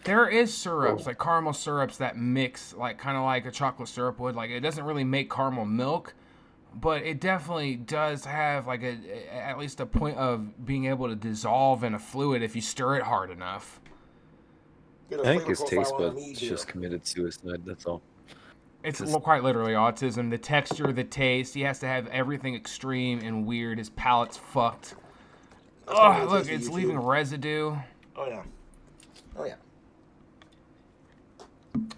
Speaker 1: there is syrups, like caramel syrups that mix, like kind of like a chocolate syrup would. Like it doesn't really make caramel milk, but it definitely does have like at least a point of being able to dissolve in a fluid if you stir it hard enough.
Speaker 3: Get a
Speaker 2: I think
Speaker 3: flavor
Speaker 2: his taste
Speaker 3: profile on a
Speaker 2: buds
Speaker 3: mead here.
Speaker 2: just committed suicide. That's all.
Speaker 1: It's
Speaker 2: Just-
Speaker 1: quite literally autism. The texture, the taste. He has to have everything extreme and weird. His palate's fucked.
Speaker 3: That's how
Speaker 1: Oh,
Speaker 3: it
Speaker 1: look,
Speaker 3: is to
Speaker 1: it's
Speaker 3: YouTube.
Speaker 1: leaving residue
Speaker 3: Oh yeah. Oh yeah.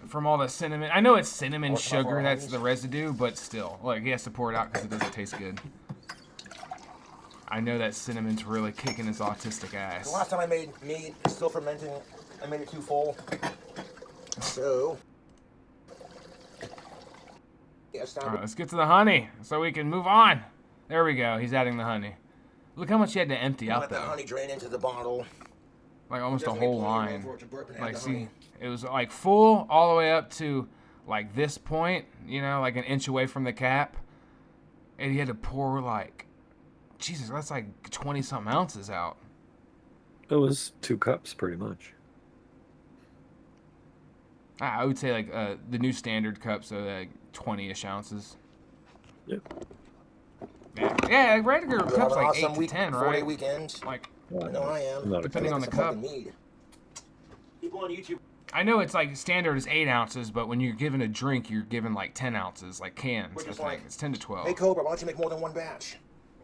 Speaker 1: from all the cinnamon. I know it's cinnamon
Speaker 3: Or
Speaker 1: sugar
Speaker 3: truffle
Speaker 1: that's
Speaker 3: honeys.
Speaker 1: the residue, but still, like he has to pour it out because it doesn't taste good. I know that cinnamon's really kicking his autistic
Speaker 3: The
Speaker 1: ass.
Speaker 3: last time I made mead, it's still fermenting. I made it too full. So. Yeah, it's
Speaker 1: All
Speaker 3: time
Speaker 1: right, let's get to the honey so we can move on. There we go. He's adding the honey. Look how much he had to empty
Speaker 3: to
Speaker 1: out
Speaker 3: let that
Speaker 1: though.
Speaker 3: honey drain into the bottle.
Speaker 1: Like almost a
Speaker 3: Doesn't
Speaker 1: whole
Speaker 3: make plenty of room
Speaker 1: line.
Speaker 3: for it to burp and add
Speaker 1: Like
Speaker 3: the
Speaker 1: see,
Speaker 3: honey.
Speaker 1: it was like full all the way up to like this point, you know, like an inch away from the cap. And he had to pour like, Jesus, that's like 20 something ounces out.
Speaker 2: It was 2 cups, pretty much.
Speaker 1: I would say like the new standard cup, so like 20-ish ounces.
Speaker 2: Yep.
Speaker 1: Yeah, like regular
Speaker 3: We'll have
Speaker 1: cup's
Speaker 3: an
Speaker 1: like
Speaker 3: awesome
Speaker 1: 8 to
Speaker 3: week,
Speaker 1: 10,
Speaker 3: 4-day
Speaker 1: right?
Speaker 3: weekend.
Speaker 1: Like,
Speaker 3: I know I am.
Speaker 2: I'm not a
Speaker 1: Depending on the
Speaker 3: Some
Speaker 1: cup.
Speaker 3: fucking mead. People on YouTube.
Speaker 1: I know it's like standard is 8 ounces, but when you're given a drink, you're given like 10 ounces, like cans.
Speaker 3: Which
Speaker 1: I
Speaker 3: is
Speaker 1: think
Speaker 3: like,
Speaker 1: it's 10 to 12.
Speaker 3: Hey Cobra, why don't you make more than one batch?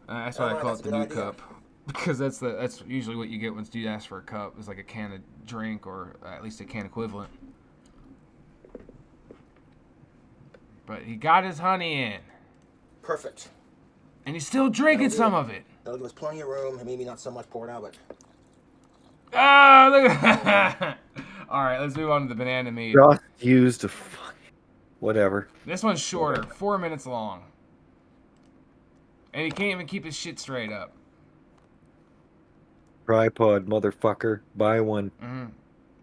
Speaker 1: That's
Speaker 3: Oh,
Speaker 1: why I
Speaker 3: right,
Speaker 1: call
Speaker 3: that's
Speaker 1: it
Speaker 3: a
Speaker 1: the new
Speaker 3: good idea.
Speaker 1: cup, because that's usually what you get when you ask for a cup is like a can of drink or at least a can equivalent. But he got his honey in,
Speaker 3: Perfect.
Speaker 1: and he's still drinking
Speaker 3: That'll do
Speaker 1: some
Speaker 3: it.
Speaker 1: of it.
Speaker 3: That'll give us plenty of room, and maybe not so much poured out, but
Speaker 1: Oh, look at that. All right, let's move on to the banana meat.
Speaker 2: Just used a whatever.
Speaker 1: This one's shorter, 4 minutes long. And he can't even keep his shit straight up.
Speaker 2: Tripod, motherfucker. Buy one.
Speaker 1: Hmm.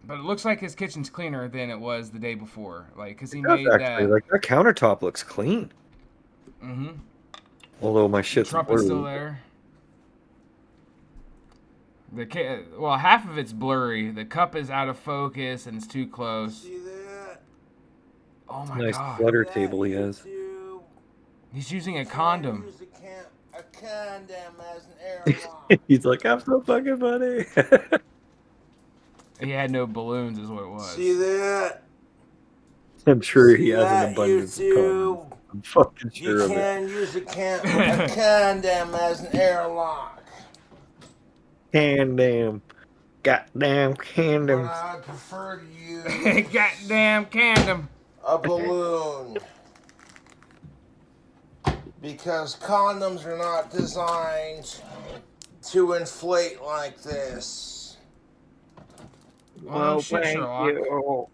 Speaker 1: But it looks like his kitchen's cleaner than it was the day before. Like, because he
Speaker 2: It does
Speaker 1: made
Speaker 2: actually.
Speaker 1: that.
Speaker 2: Like that countertop looks clean.
Speaker 1: Mm-hmm.
Speaker 2: Although my
Speaker 1: The
Speaker 2: shit's
Speaker 1: trumpet's still
Speaker 2: blurry.
Speaker 1: there. Well, half of it's blurry. The cup is out of focus and it's too close.
Speaker 3: see that?
Speaker 1: Oh my
Speaker 2: Nice
Speaker 1: god.
Speaker 2: flutter table he has.
Speaker 1: He's using a condom.
Speaker 3: Use a condom as an airlock.
Speaker 2: He's like, I'm so fucking funny.
Speaker 1: He had no balloons, is what it was.
Speaker 3: See that?
Speaker 2: I'm sure
Speaker 3: See
Speaker 2: he has
Speaker 3: that,
Speaker 2: an abundance of
Speaker 3: YouTube?
Speaker 2: condoms. I'm fucking
Speaker 3: You
Speaker 2: sure of it.
Speaker 3: can use a condom as an airlock.
Speaker 2: Condom. Goddamn
Speaker 3: But
Speaker 2: condoms.
Speaker 3: I prefer to use
Speaker 1: Goddamn condom.
Speaker 3: a balloon. Because condoms are not designed to inflate like this.
Speaker 1: Well, shit, Sherlock.
Speaker 2: you.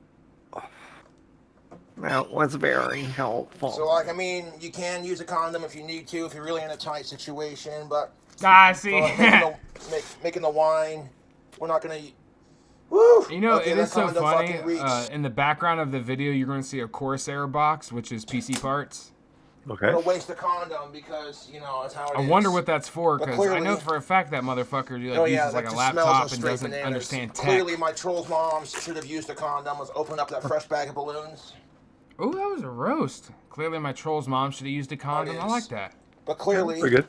Speaker 2: That was very helpful.
Speaker 3: So, like, I mean, you can use a condom if you need to, if you're really in a tight situation, but
Speaker 1: Ah, see.
Speaker 3: for like, making the wine, we're not going to... Woo!
Speaker 1: You know,
Speaker 3: Okay,
Speaker 1: it
Speaker 3: that
Speaker 1: is so
Speaker 3: condom
Speaker 1: funny.
Speaker 3: fucking reeks.
Speaker 1: In the background of the video, you're going to see a Corsair box, which is PC parts.
Speaker 2: Okay.
Speaker 3: I'm going to waste a condom because, you know, that's how it
Speaker 1: I
Speaker 3: is.
Speaker 1: wonder what that's for,
Speaker 3: But
Speaker 1: because I know
Speaker 3: clearly-
Speaker 1: for a fact that motherfucker
Speaker 3: Oh,
Speaker 1: uses
Speaker 3: yeah,
Speaker 1: like
Speaker 3: that
Speaker 1: a
Speaker 3: just smells
Speaker 1: laptop
Speaker 3: of
Speaker 1: and
Speaker 3: straight
Speaker 1: doesn't
Speaker 3: bananas.
Speaker 1: understand tech.
Speaker 3: Clearly, my troll's moms should have used a condom. Was open up that fresh bag of balloons.
Speaker 1: Oh, that was a roast. Clearly, my troll's mom should have used a condom. I
Speaker 3: is.
Speaker 1: like that.
Speaker 3: But clearly...
Speaker 2: Pretty good.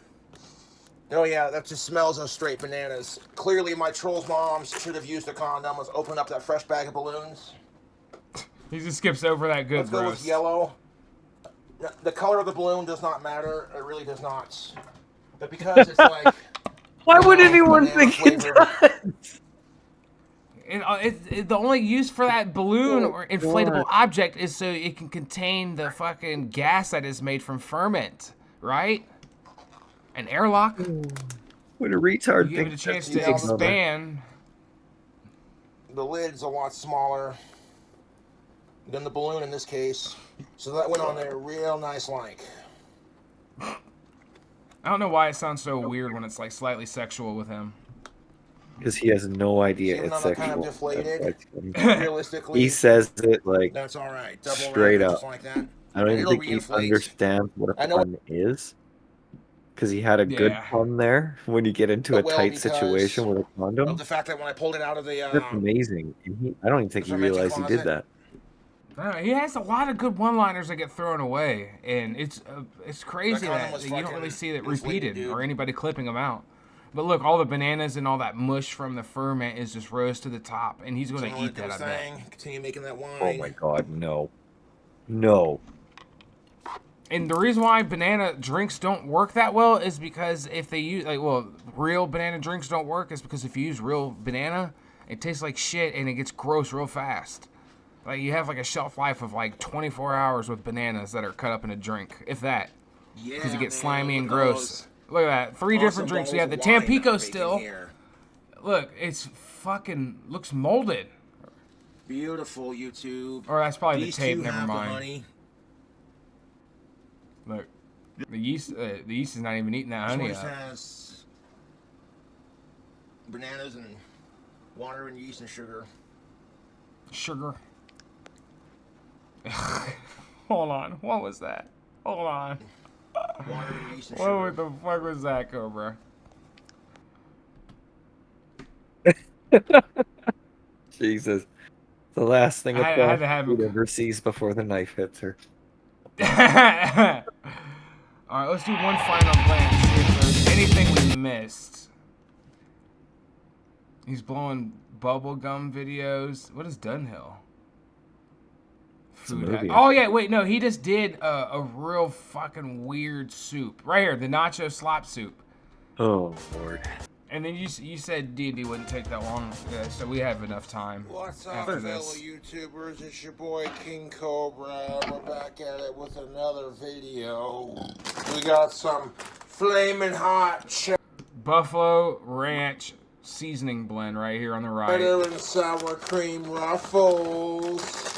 Speaker 3: Oh yeah, that just smells of straight bananas. Clearly, my troll's moms should have used a condom. Was open up that fresh bag of balloons.
Speaker 1: He just skips over that good
Speaker 3: Let's go with
Speaker 1: roast.
Speaker 3: yellow. The color of the balloon does not matter. It really does not. But because it's like...
Speaker 2: Why would
Speaker 3: banana
Speaker 2: anyone think it
Speaker 3: flavored.
Speaker 2: does?
Speaker 1: The only use for that balloon
Speaker 2: Oh,
Speaker 1: or inflatable
Speaker 2: God.
Speaker 1: object is so it can contain the fucking gas that is made from ferment, right? An airlock.
Speaker 2: What a retard
Speaker 1: You give it a
Speaker 2: thinks
Speaker 1: chance
Speaker 2: that's
Speaker 1: to
Speaker 2: easy.
Speaker 1: expand.
Speaker 3: The lid's a lot smaller than the balloon in this case. So that went on there real nice like.
Speaker 1: I don't know why it sounds so weird when it's like slightly sexual with him.
Speaker 2: Because he has no idea
Speaker 3: Even
Speaker 2: it's
Speaker 3: though they're kind of
Speaker 2: sexual.
Speaker 3: deflated.
Speaker 2: That's
Speaker 3: Realistically,
Speaker 2: he says it like
Speaker 3: that's all right. Double
Speaker 2: straight
Speaker 3: wrap it
Speaker 2: up.
Speaker 3: just like that.
Speaker 2: I don't even
Speaker 3: It'll
Speaker 2: think he
Speaker 3: reinflate.
Speaker 2: understands what
Speaker 3: I
Speaker 2: a
Speaker 3: know-
Speaker 2: pun is. Because he had a good
Speaker 1: Yeah.
Speaker 2: pun there when you get into a
Speaker 3: Well,
Speaker 2: tight
Speaker 3: because
Speaker 2: situation with a condom.
Speaker 3: Of the fact that when I pulled it out of the
Speaker 2: That's amazing. And I don't even think he
Speaker 3: fermenting
Speaker 2: realized he did
Speaker 3: closet.
Speaker 2: that.
Speaker 1: He has a lot of good one-liners that get thrown away, and it's crazy that you don't really see that repeated or anybody clipping them out. But look, all the bananas and all that mush from the ferment is just rose to the top, and he's going to eat that, I bet.
Speaker 3: Continue making that wine.
Speaker 2: Oh my god, no. No.
Speaker 1: And the reason why banana drinks don't work that well is because if they use, real banana drinks don't work is because if you use real banana, it tastes like shit and it gets gross real fast. Like, you have, like, a shelf life of, like, 24 hours with bananas that are cut up in a drink, if that. Because it gets slimy and gross. Look at that. 3 different drinks. We have the Tampico still. Look, it's fucking, looks molded.
Speaker 3: Beautiful, YouTube.
Speaker 1: Or that's probably the tape, never mind. Look, the yeast is not even eating that honey up.
Speaker 3: Has bananas and water and yeast and sugar.
Speaker 1: Sugar. Hold on. What was that? Hold on.
Speaker 3: Water and yeast and sugar.
Speaker 1: What the fuck was that, Cobra?
Speaker 2: Jesus. The last thing
Speaker 1: I had to have him
Speaker 2: ever sees before the knife hits her.
Speaker 1: Alright, let's do one final glance. See if there's anything we missed. He's blowing bubblegum videos. What is Dunhill? Food. Oh, yeah, wait, no, he just did a real fucking weird soup. Right here, the nacho slop soup.
Speaker 2: Oh, Lord.
Speaker 1: And then you said D&D wouldn't take that long, so we have enough time.
Speaker 3: What's up, fellow YouTubers? It's your boy King Cobra. We're back at it with another video. We got some flaming hot
Speaker 1: Buffalo Ranch seasoning blend right here on the right.
Speaker 3: cheddar and sour cream ruffles.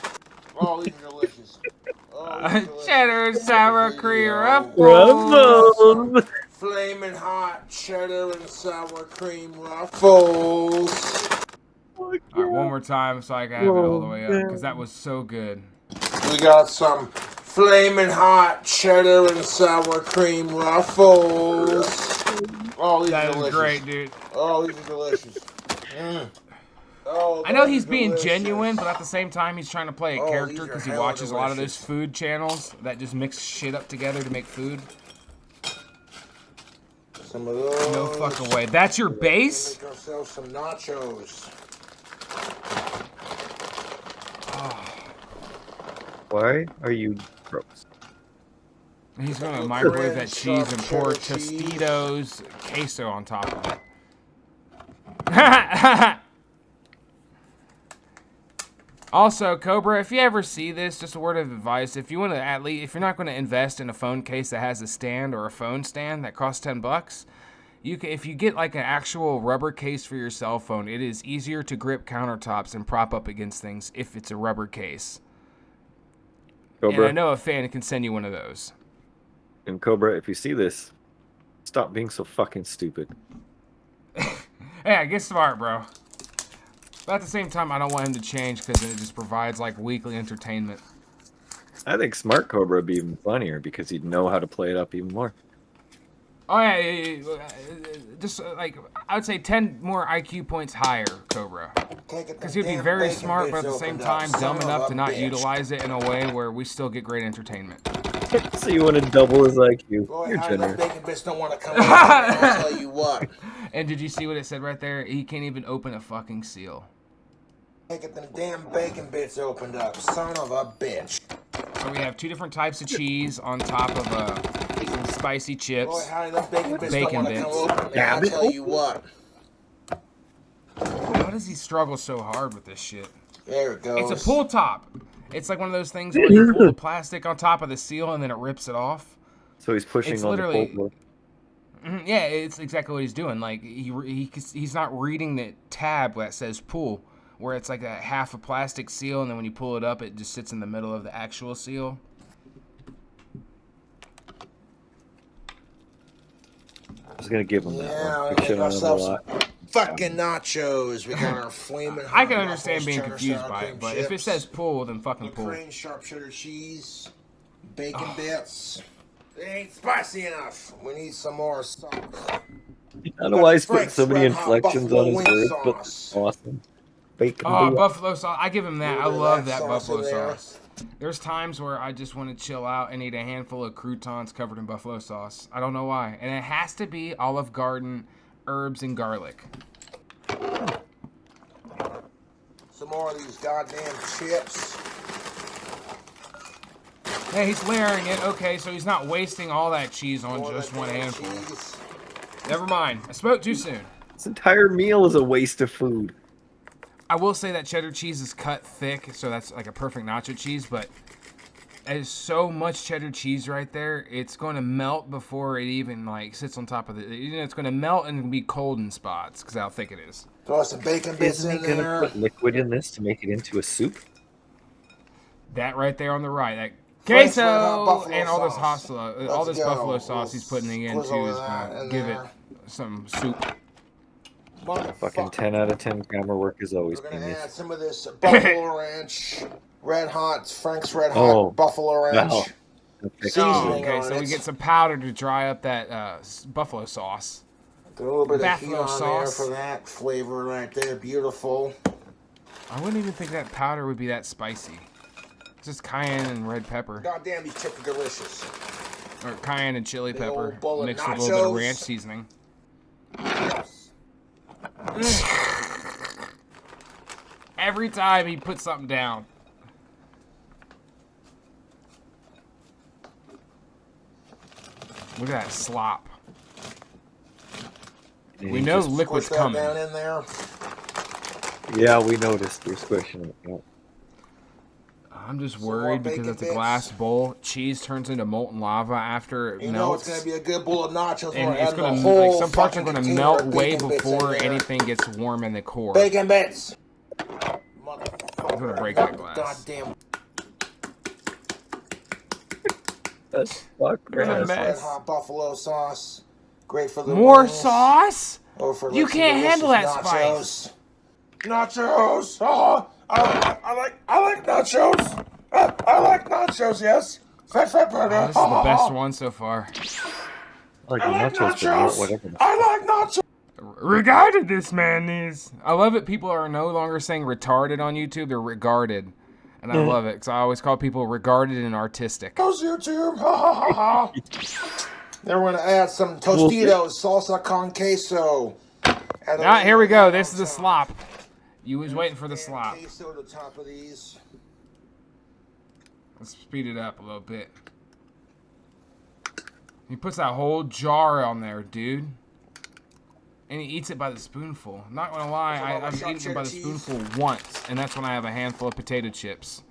Speaker 3: Oh, these are delicious.
Speaker 1: Cheddar and sour cream
Speaker 2: Ruffles.
Speaker 3: Flaming hot cheddar and sour cream ruffles.
Speaker 1: Alright, one more time so I can have it all the way up, because that was so good.
Speaker 3: We got some flaming hot cheddar and sour cream ruffles. Oh, these are delicious. That is
Speaker 1: great, dude.
Speaker 3: Oh, these are delicious. Oh,
Speaker 1: I know he's being genuine, but at the same time, he's trying to play a character because he watches a lot of those food channels that just mix shit up together to make food.
Speaker 3: Some of those.
Speaker 1: No fucking way. That's your base?
Speaker 3: Make ourselves some nachos.
Speaker 2: Why are you gross?
Speaker 1: He's gonna microwave that cheese and pour Tostitos queso on top of it. Also, Cobra, if you ever see this, just a word of advice: if you want to, if you're not going to invest in a phone case that has a stand or a phone stand that costs $10, if you get like an actual rubber case for your cell phone, it is easier to grip countertops and prop up against things if it's a rubber case.
Speaker 2: Cobra.
Speaker 1: And I know a fan can send you one of those.
Speaker 2: And Cobra, if you see this, stop being so fucking stupid.
Speaker 1: Yeah, get smart, bro. But at the same time, I don't want him to change because it just provides like weekly entertainment.
Speaker 2: I think Smart Cobra would be even funnier because he'd know how to play it up even more.
Speaker 1: Oh yeah. Just like I would say 10 more IQ points higher, Cobra. Because he'd be very smart, but at the same time dumb enough to not utilize it in a way where we still get great entertainment.
Speaker 2: So you want to double his IQ?
Speaker 3: Boy,
Speaker 2: You're generous.
Speaker 3: Bacon bits don't want to come I'll tell you what.
Speaker 1: And did you see what it said right there? He can't even open a fucking seal.
Speaker 3: Get them damn bacon bits opened up, son of a bitch.
Speaker 1: So we have 2 different types of cheese on top of some spicy chips.
Speaker 3: Boy, how them bacon bits
Speaker 1: bacon
Speaker 3: don't
Speaker 1: bits.
Speaker 3: want to come open, man. I'll tell you what.
Speaker 1: How does he struggle so hard with this shit?
Speaker 3: There it goes.
Speaker 1: It's a pull top. It's like one of those things where you pull the plastic on top of the seal and then it rips it off.
Speaker 2: So he's pushing
Speaker 1: it's
Speaker 2: on
Speaker 1: literally,
Speaker 2: the pull.
Speaker 1: Yeah, it's exactly what he's doing. Like he's not reading the tab that says pull, where it's like a half a plastic seal, and then when you pull it up, it just sits in the middle of the actual seal.
Speaker 2: I was gonna give him that one.
Speaker 3: We make ourselves some fucking nachos. We got our flaming.
Speaker 1: I can understand being confused by it, but if it says pull, then fucking pull.
Speaker 3: Crane sharp cheddar cheese, bacon bits. It ain't spicy enough. We need some more sauce.
Speaker 2: I don't know why he's putting so many inflections on his words, but awesome. Bacon
Speaker 1: buffalo sauce. I give him that. I love that buffalo sauce. There's times where I just want to chill out and eat a handful of croutons covered in buffalo sauce. I don't know why. And it has to be Olive Garden herbs and garlic.
Speaker 3: Some more of these goddamn chips.
Speaker 1: Hey, he's layering it. Okay, so he's not wasting all that cheese on
Speaker 3: More
Speaker 1: just
Speaker 3: of that
Speaker 1: one
Speaker 3: damn
Speaker 1: handful.
Speaker 3: cheese.
Speaker 1: Never mind. I spoke too soon.
Speaker 2: This entire meal is a waste of food.
Speaker 1: I will say that cheddar cheese is cut thick, so that's like a perfect nacho cheese, but there's so much cheddar cheese right there, it's going to melt before it even like sits on top of the... You know, it's going to melt and be cold in spots because how thick it is.
Speaker 3: Throw some bacon bits
Speaker 2: Isn't
Speaker 3: in
Speaker 2: he gonna
Speaker 3: there.
Speaker 2: put liquid in this to make it into a soup?
Speaker 1: That right there on the right, that
Speaker 3: French red hot
Speaker 1: queso
Speaker 3: buffalo
Speaker 1: and all this
Speaker 3: sauce.
Speaker 1: all this
Speaker 3: Let's go.
Speaker 1: buffalo sauce he's putting into
Speaker 3: Squizzle
Speaker 1: is
Speaker 3: that
Speaker 1: going
Speaker 3: in
Speaker 1: to give it
Speaker 3: there.
Speaker 1: some soup.
Speaker 2: Fucking 10 out of 10 grammar work is always
Speaker 3: We're gonna
Speaker 2: genius.
Speaker 3: add some of this buffalo ranch, red hot, Frank's red hot
Speaker 2: Oh,
Speaker 3: buffalo ranch.
Speaker 2: wow.
Speaker 3: Seasoning
Speaker 1: Okay,
Speaker 3: on
Speaker 1: so
Speaker 3: it.
Speaker 1: we get some powder to dry up that buffalo sauce.
Speaker 3: Throw a little bit of heat
Speaker 1: buffalo
Speaker 3: on
Speaker 1: sauce.
Speaker 3: there for that flavor right there. Beautiful.
Speaker 1: I wouldn't even think that powder would be that spicy. It's just cayenne and red pepper.
Speaker 3: God damn, these chips are delicious.
Speaker 1: Or cayenne and chili
Speaker 3: Big
Speaker 1: pepper
Speaker 3: old bowl of
Speaker 1: mixed with a little bit of
Speaker 3: nachos.
Speaker 1: ranch seasoning. Every time he puts something down. Look at that slop. We know
Speaker 2: Just
Speaker 1: liquid's
Speaker 3: Squish that
Speaker 1: coming.
Speaker 3: down in there.
Speaker 2: Yeah, we noticed you're squishing it. Yeah.
Speaker 1: I'm just
Speaker 3: more
Speaker 1: worried because
Speaker 3: bacon
Speaker 1: it's a
Speaker 3: bits.
Speaker 1: glass bowl. Cheese turns into molten lava after it
Speaker 3: You know it's
Speaker 1: melts.
Speaker 3: gonna be a good bowl of nachos.
Speaker 1: And
Speaker 3: We're
Speaker 1: it's
Speaker 3: adding
Speaker 1: gonna
Speaker 3: a whole
Speaker 1: like some parts are
Speaker 3: fucking
Speaker 1: gonna
Speaker 3: container
Speaker 1: melt
Speaker 3: of
Speaker 1: way
Speaker 3: bacon bits in
Speaker 1: before
Speaker 3: there.
Speaker 1: anything gets warm in the core.
Speaker 3: Bacon bits.
Speaker 1: I'm
Speaker 3: Motherfucker.
Speaker 1: gonna break that glass.
Speaker 3: Goddamn.
Speaker 2: That's fuck
Speaker 1: You're in a
Speaker 2: grass.
Speaker 1: mess.
Speaker 3: Red hot buffalo sauce. Great for the
Speaker 1: More
Speaker 3: wings.
Speaker 1: sauce?
Speaker 3: Or for
Speaker 1: You
Speaker 3: like some
Speaker 1: can't handle that
Speaker 3: delicious
Speaker 1: spice.
Speaker 3: Nachos. Oh, I like nachos. I like nachos. Yes. Fat burger.
Speaker 1: Oh, this is the best one so far.
Speaker 2: I like
Speaker 3: I like
Speaker 2: nachos, but not whatever.
Speaker 3: nachos. I like nachos.
Speaker 1: Regarded this man is. I love it. People are no longer saying retarded on YouTube. They're regarded. And I love it because I always call people regarded and artistic.
Speaker 3: YouTube. Ha ha ha ha. Then we're gonna add some Tostitos, salsa con queso.
Speaker 1: Ah, here we go. This is the slop. You was waiting for the slop.
Speaker 3: Queso to the top of these.
Speaker 1: Let's speed it up a little bit. He puts that whole jar on there, dude. And he eats it by the spoonful. Not gonna lie, I've eaten it by the spoonful once, and that's when I have a handful of potato chips.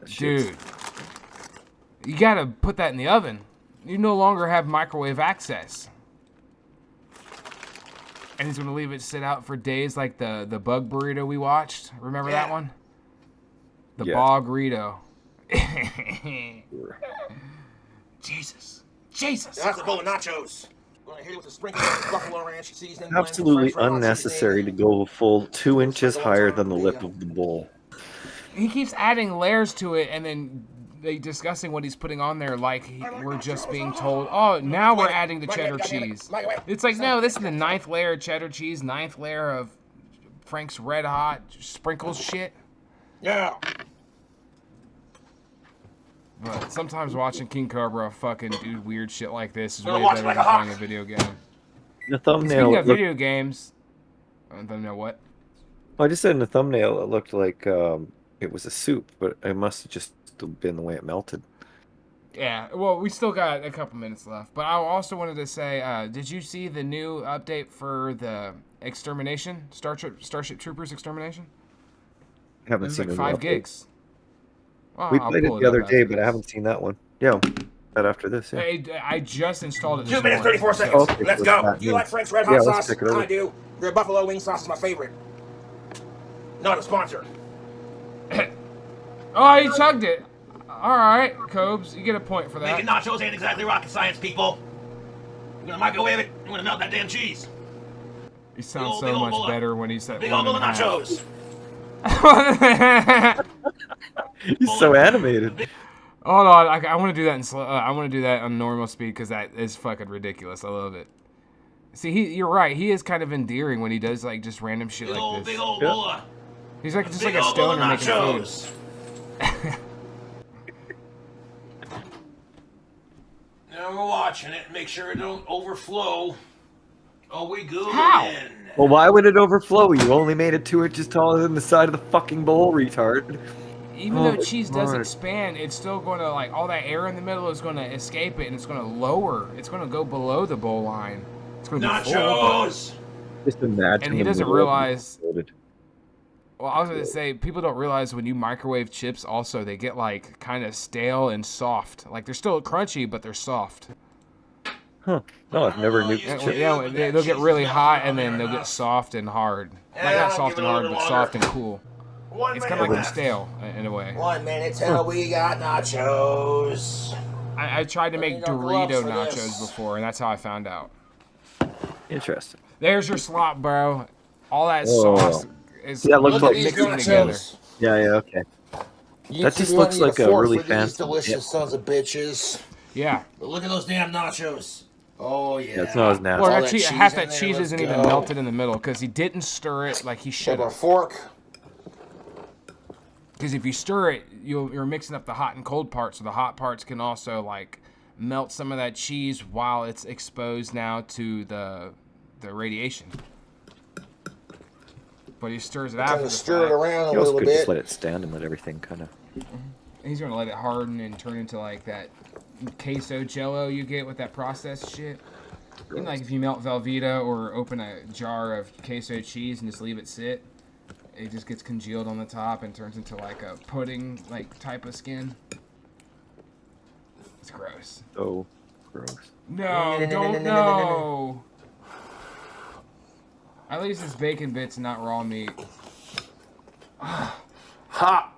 Speaker 1: Dude, you gotta put that in the oven. You no longer have microwave access. And he's gonna leave it sit out for days like the bug burrito we watched. Remember that one? The bog burrito. Jesus.
Speaker 3: That's a bowl of nachos. We're gonna hit it with a sprinkle of buffalo ranch seasoning.
Speaker 2: Absolutely unnecessary to go a full 2 inches higher than the lip of the bowl.
Speaker 1: He keeps adding layers to it and then they discussing what he's putting on there like we're just being told, oh, now we're adding the cheddar cheese. It's like, no, this is the 9th layer of cheddar cheese, 9th layer of Frank's Red Hot sprinkles shit.
Speaker 3: Yeah.
Speaker 1: But sometimes watching King Cobra fucking do weird shit like this is
Speaker 3: Gonna
Speaker 1: way
Speaker 3: watch
Speaker 1: better
Speaker 3: like
Speaker 1: than
Speaker 3: a hawk.
Speaker 1: playing a video game.
Speaker 2: The
Speaker 1: Speaking
Speaker 2: thumbnail.
Speaker 1: of video games, I don't know what.
Speaker 2: I just said in the thumbnail it looked like it was a soup, but it must have just been the way it melted.
Speaker 1: Yeah, well, we still got a couple minutes left. But I also wanted to say, did you see the new update for the Extermination? Starship Troopers Extermination?
Speaker 2: I haven't
Speaker 1: It was
Speaker 2: seen
Speaker 1: like
Speaker 2: it
Speaker 1: 5
Speaker 2: update.
Speaker 1: gigs. Well,
Speaker 2: We
Speaker 1: I'll
Speaker 2: played it
Speaker 1: pull
Speaker 2: the other
Speaker 1: up
Speaker 2: day,
Speaker 1: after
Speaker 2: but I
Speaker 1: this.
Speaker 2: haven't seen that one. Yeah, right after this. Yeah.
Speaker 1: I just installed it this
Speaker 3: 2 minutes,
Speaker 1: morning.
Speaker 3: 34 seconds.
Speaker 2: Okay,
Speaker 3: Let's
Speaker 2: so
Speaker 3: go.
Speaker 2: it's not
Speaker 3: Do you
Speaker 2: new.
Speaker 3: like Frank's Red Hot
Speaker 2: Yeah, let's
Speaker 3: sauce?
Speaker 2: pick it over.
Speaker 3: I do. Your buffalo wing sauce is my favorite. Not a sponsor.
Speaker 1: Oh, he chugged it. All right, Cobes, you get a point for that.
Speaker 4: Making nachos ain't exactly rocket science, people. You're gonna microwave it. You're gonna melt that damn cheese.
Speaker 1: He sounds
Speaker 4: big
Speaker 1: so
Speaker 4: old
Speaker 1: much
Speaker 4: bowl of-
Speaker 1: better when he said
Speaker 4: Big old bowl of nachos.
Speaker 2: He's so animated.
Speaker 1: Hold on, I want to do that in slow. I want to do that on normal speed because that is fucking ridiculous. I love it. See, you're right. He is kind of endearing when he does like just random shit
Speaker 4: Big
Speaker 1: like
Speaker 4: old
Speaker 1: this.
Speaker 4: bowl of.
Speaker 1: He's like just
Speaker 4: Big
Speaker 1: like a
Speaker 4: old bowl of
Speaker 1: stoner making food.
Speaker 4: nachos. Now we're watching it. Make sure it don't overflow. Oh, we go
Speaker 1: How?
Speaker 4: in.
Speaker 2: Well, why would it overflow? You only made it 2 inches taller than the side of the fucking bowl, retard.
Speaker 1: Even
Speaker 2: Oh
Speaker 1: though
Speaker 2: my
Speaker 1: cheese does
Speaker 2: God.
Speaker 1: expand, it's still going to, like, all that air in the middle is going to escape it, and it's going to lower. It's going to go below the bowl line. It's going to be full.
Speaker 4: Nachos.
Speaker 2: Just imagine.
Speaker 1: And he
Speaker 2: the
Speaker 1: doesn't
Speaker 2: middle of it
Speaker 1: realize.
Speaker 2: exploded.
Speaker 1: Well, I was going to say, people don't realize when you microwave chips, also, they get, like, kind of stale and soft. Like, they're still crunchy, but they're soft.
Speaker 2: Huh. No, I've never knew.
Speaker 4: Yeah,
Speaker 1: And, yeah, they'll get really hot, and then they'll get soft and hard. Like,
Speaker 4: Yeah,
Speaker 1: not soft
Speaker 4: give
Speaker 1: and
Speaker 4: it a
Speaker 1: hard,
Speaker 4: little
Speaker 1: but
Speaker 4: longer.
Speaker 1: soft and cool.
Speaker 4: 1
Speaker 1: It's
Speaker 4: minute
Speaker 1: kind of like
Speaker 4: left.
Speaker 1: stale, in a way.
Speaker 3: 1 minute till we got nachos.
Speaker 1: I tried to make
Speaker 3: need our gloves
Speaker 1: Dorito
Speaker 3: for
Speaker 1: nachos
Speaker 3: this.
Speaker 1: before, and that's how I found out.
Speaker 2: Interesting.
Speaker 1: There's your slop, bro. All that
Speaker 2: Whoa.
Speaker 1: sauce is
Speaker 2: Yeah, it looks
Speaker 3: Look
Speaker 2: like
Speaker 3: at these
Speaker 1: mixing together.
Speaker 3: nachos.
Speaker 2: Yeah, okay.
Speaker 3: You
Speaker 2: That
Speaker 3: two
Speaker 2: just
Speaker 3: don't
Speaker 2: looks
Speaker 3: need
Speaker 2: like a
Speaker 3: fork
Speaker 2: really
Speaker 3: for these
Speaker 2: fancy
Speaker 3: delicious
Speaker 2: dip.
Speaker 3: sons of bitches.
Speaker 1: Yeah.
Speaker 4: But look at those damn nachos. Oh, yeah.
Speaker 2: Yeah, it's not as nasty.
Speaker 1: Well,
Speaker 3: all
Speaker 1: that
Speaker 3: that
Speaker 1: half
Speaker 3: cheese
Speaker 1: that
Speaker 3: in there,
Speaker 1: cheese
Speaker 3: let's
Speaker 1: isn't even
Speaker 3: go.
Speaker 1: melted in the middle because he didn't stir it like he should
Speaker 3: Have a
Speaker 1: have.
Speaker 3: fork.
Speaker 1: Because if you stir it, you're mixing up the hot and cold parts, so the hot parts can also like melt some of that cheese while it's exposed now to the radiation. But he stirs it
Speaker 3: Kind
Speaker 1: after
Speaker 3: of
Speaker 1: the
Speaker 3: stir it
Speaker 1: fact.
Speaker 3: around a
Speaker 2: You also
Speaker 3: little
Speaker 2: could
Speaker 3: bit.
Speaker 2: just let it stand and let everything kind of.
Speaker 1: He's gonna let it harden and turn into like that queso jello you get with that processed shit. You know, like if you melt Velveeta or open a jar of queso cheese and just leave it sit, it just gets congealed on the top and turns into like a pudding like type of skin. It's gross.
Speaker 2: Oh, gross.
Speaker 1: No, don't know. At least it's bacon bits, not raw meat.
Speaker 3: Hot.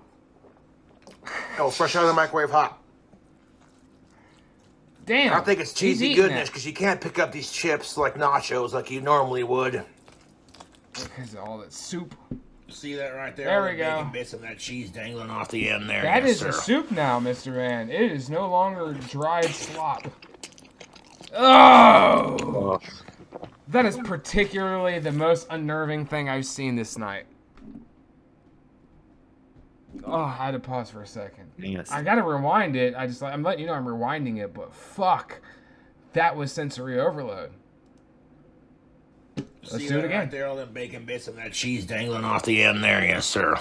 Speaker 3: Oh, fresh out of the microwave, hot.
Speaker 1: Damn.
Speaker 3: I think it's
Speaker 1: he's
Speaker 3: cheesy
Speaker 1: eating
Speaker 3: goodness because you can't pick up these chips like nachos like you normally would.
Speaker 1: Because of all that soup.
Speaker 4: See that right there?
Speaker 1: There
Speaker 4: All
Speaker 1: we
Speaker 4: the
Speaker 1: go.
Speaker 4: bacon bits of that cheese dangling off the end there.
Speaker 1: That
Speaker 4: yes,
Speaker 1: is
Speaker 4: sir.
Speaker 1: a soup now, Mr. Man. It is no longer dried slop. Oh!
Speaker 2: Oh,
Speaker 1: That is particularly the most unnerving thing I've seen this night. Oh, I had to pause for a second.
Speaker 2: yes.
Speaker 1: I gotta rewind it. I'm letting you know I'm rewinding it, but fuck. That was sensory overload. Let's
Speaker 4: See
Speaker 1: do it
Speaker 4: that
Speaker 1: again.
Speaker 4: Right there, all them bacon bits of that cheese dangling off the end there. Yes, sir.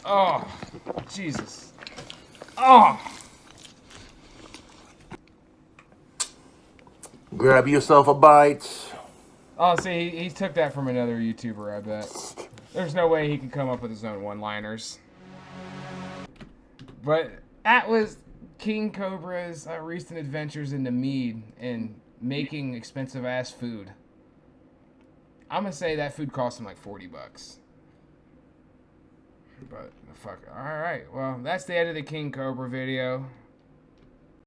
Speaker 1: Oh, Jesus. Oh!
Speaker 3: Grab yourself a bite.
Speaker 1: Oh, see, he took that from another YouTuber, I bet. There's no way he could come up with his own one-liners. But that was King Cobra's recent adventures into Mead and making expensive-ass food. I'm gonna say that food cost him like $40. But, fuck it. Alright, well, that's the end of the King Cobra video.